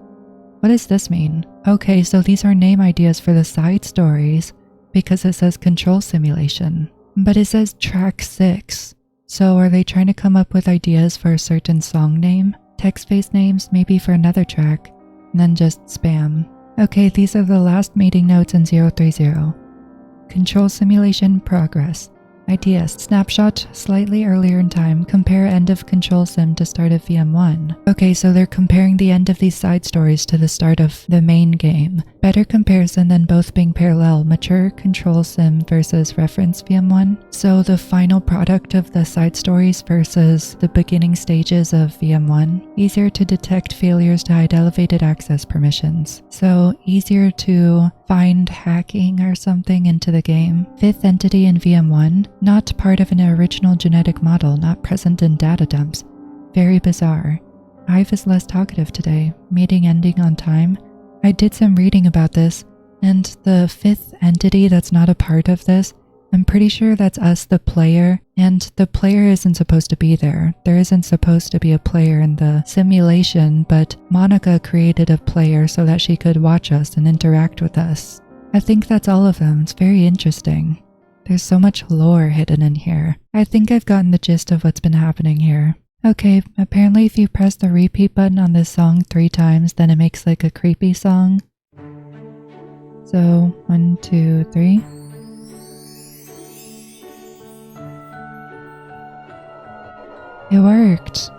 What does this mean? Okay, so these are name ideas for the side stories because it says control simulation. But it says track 6. So are they trying to come up with ideas for a certain song name? Text-based names maybe for another track, and then just spam. Okay, these are the last meeting notes in 030. Control simulation progress. Ideas. Snapshot slightly earlier in time. Compare end of control sim to start of VM1. Okay, so they're comparing the end of these side stories to the start of the main game. Better comparison than both being parallel. Mature control sim versus reference VM1. So the final product of the side stories versus the beginning stages of VM1. Easier to detect failures to hide elevated access permissions. So easier to find hacking or something into the game. Fifth entity in VM1. Not part of an original genetic model, not present in data dumps. Very bizarre. Ive is less talkative today. Meeting ending on time. I did some reading about this, and the fifth entity that's not a part of this, I'm pretty sure that's us, the player, and the player isn't supposed to be there. There isn't supposed to be a player in the simulation, but Monica created a player so that she could watch us and interact with us. I think that's all of them. It's very interesting. There's so much lore hidden in here. I think I've gotten the gist of what's been happening here. Okay, apparently if you press the repeat button on this song 3 times, then it makes like a creepy song. So, 1, 2, 3. It worked.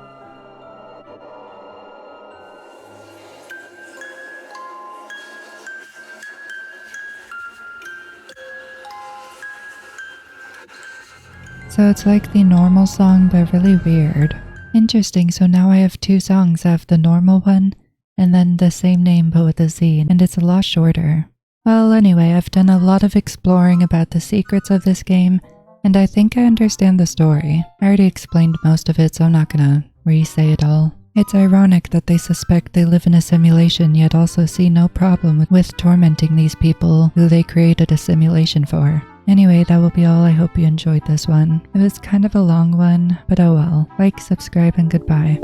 So it's like the normal song, but really weird. Interesting, so now I have 2 songs. I have the normal one, and then the same name but with a Z, and it's a lot shorter. Well, anyway, I've done a lot of exploring about the secrets of this game, and I think I understand the story. I already explained most of it, so I'm not gonna re-say it all. It's ironic that they suspect they live in a simulation, yet also see no problem with tormenting these people who they created a simulation for. Anyway, that will be all. I hope you enjoyed this one. It was kind of a long one, but oh well. Like, subscribe, and goodbye.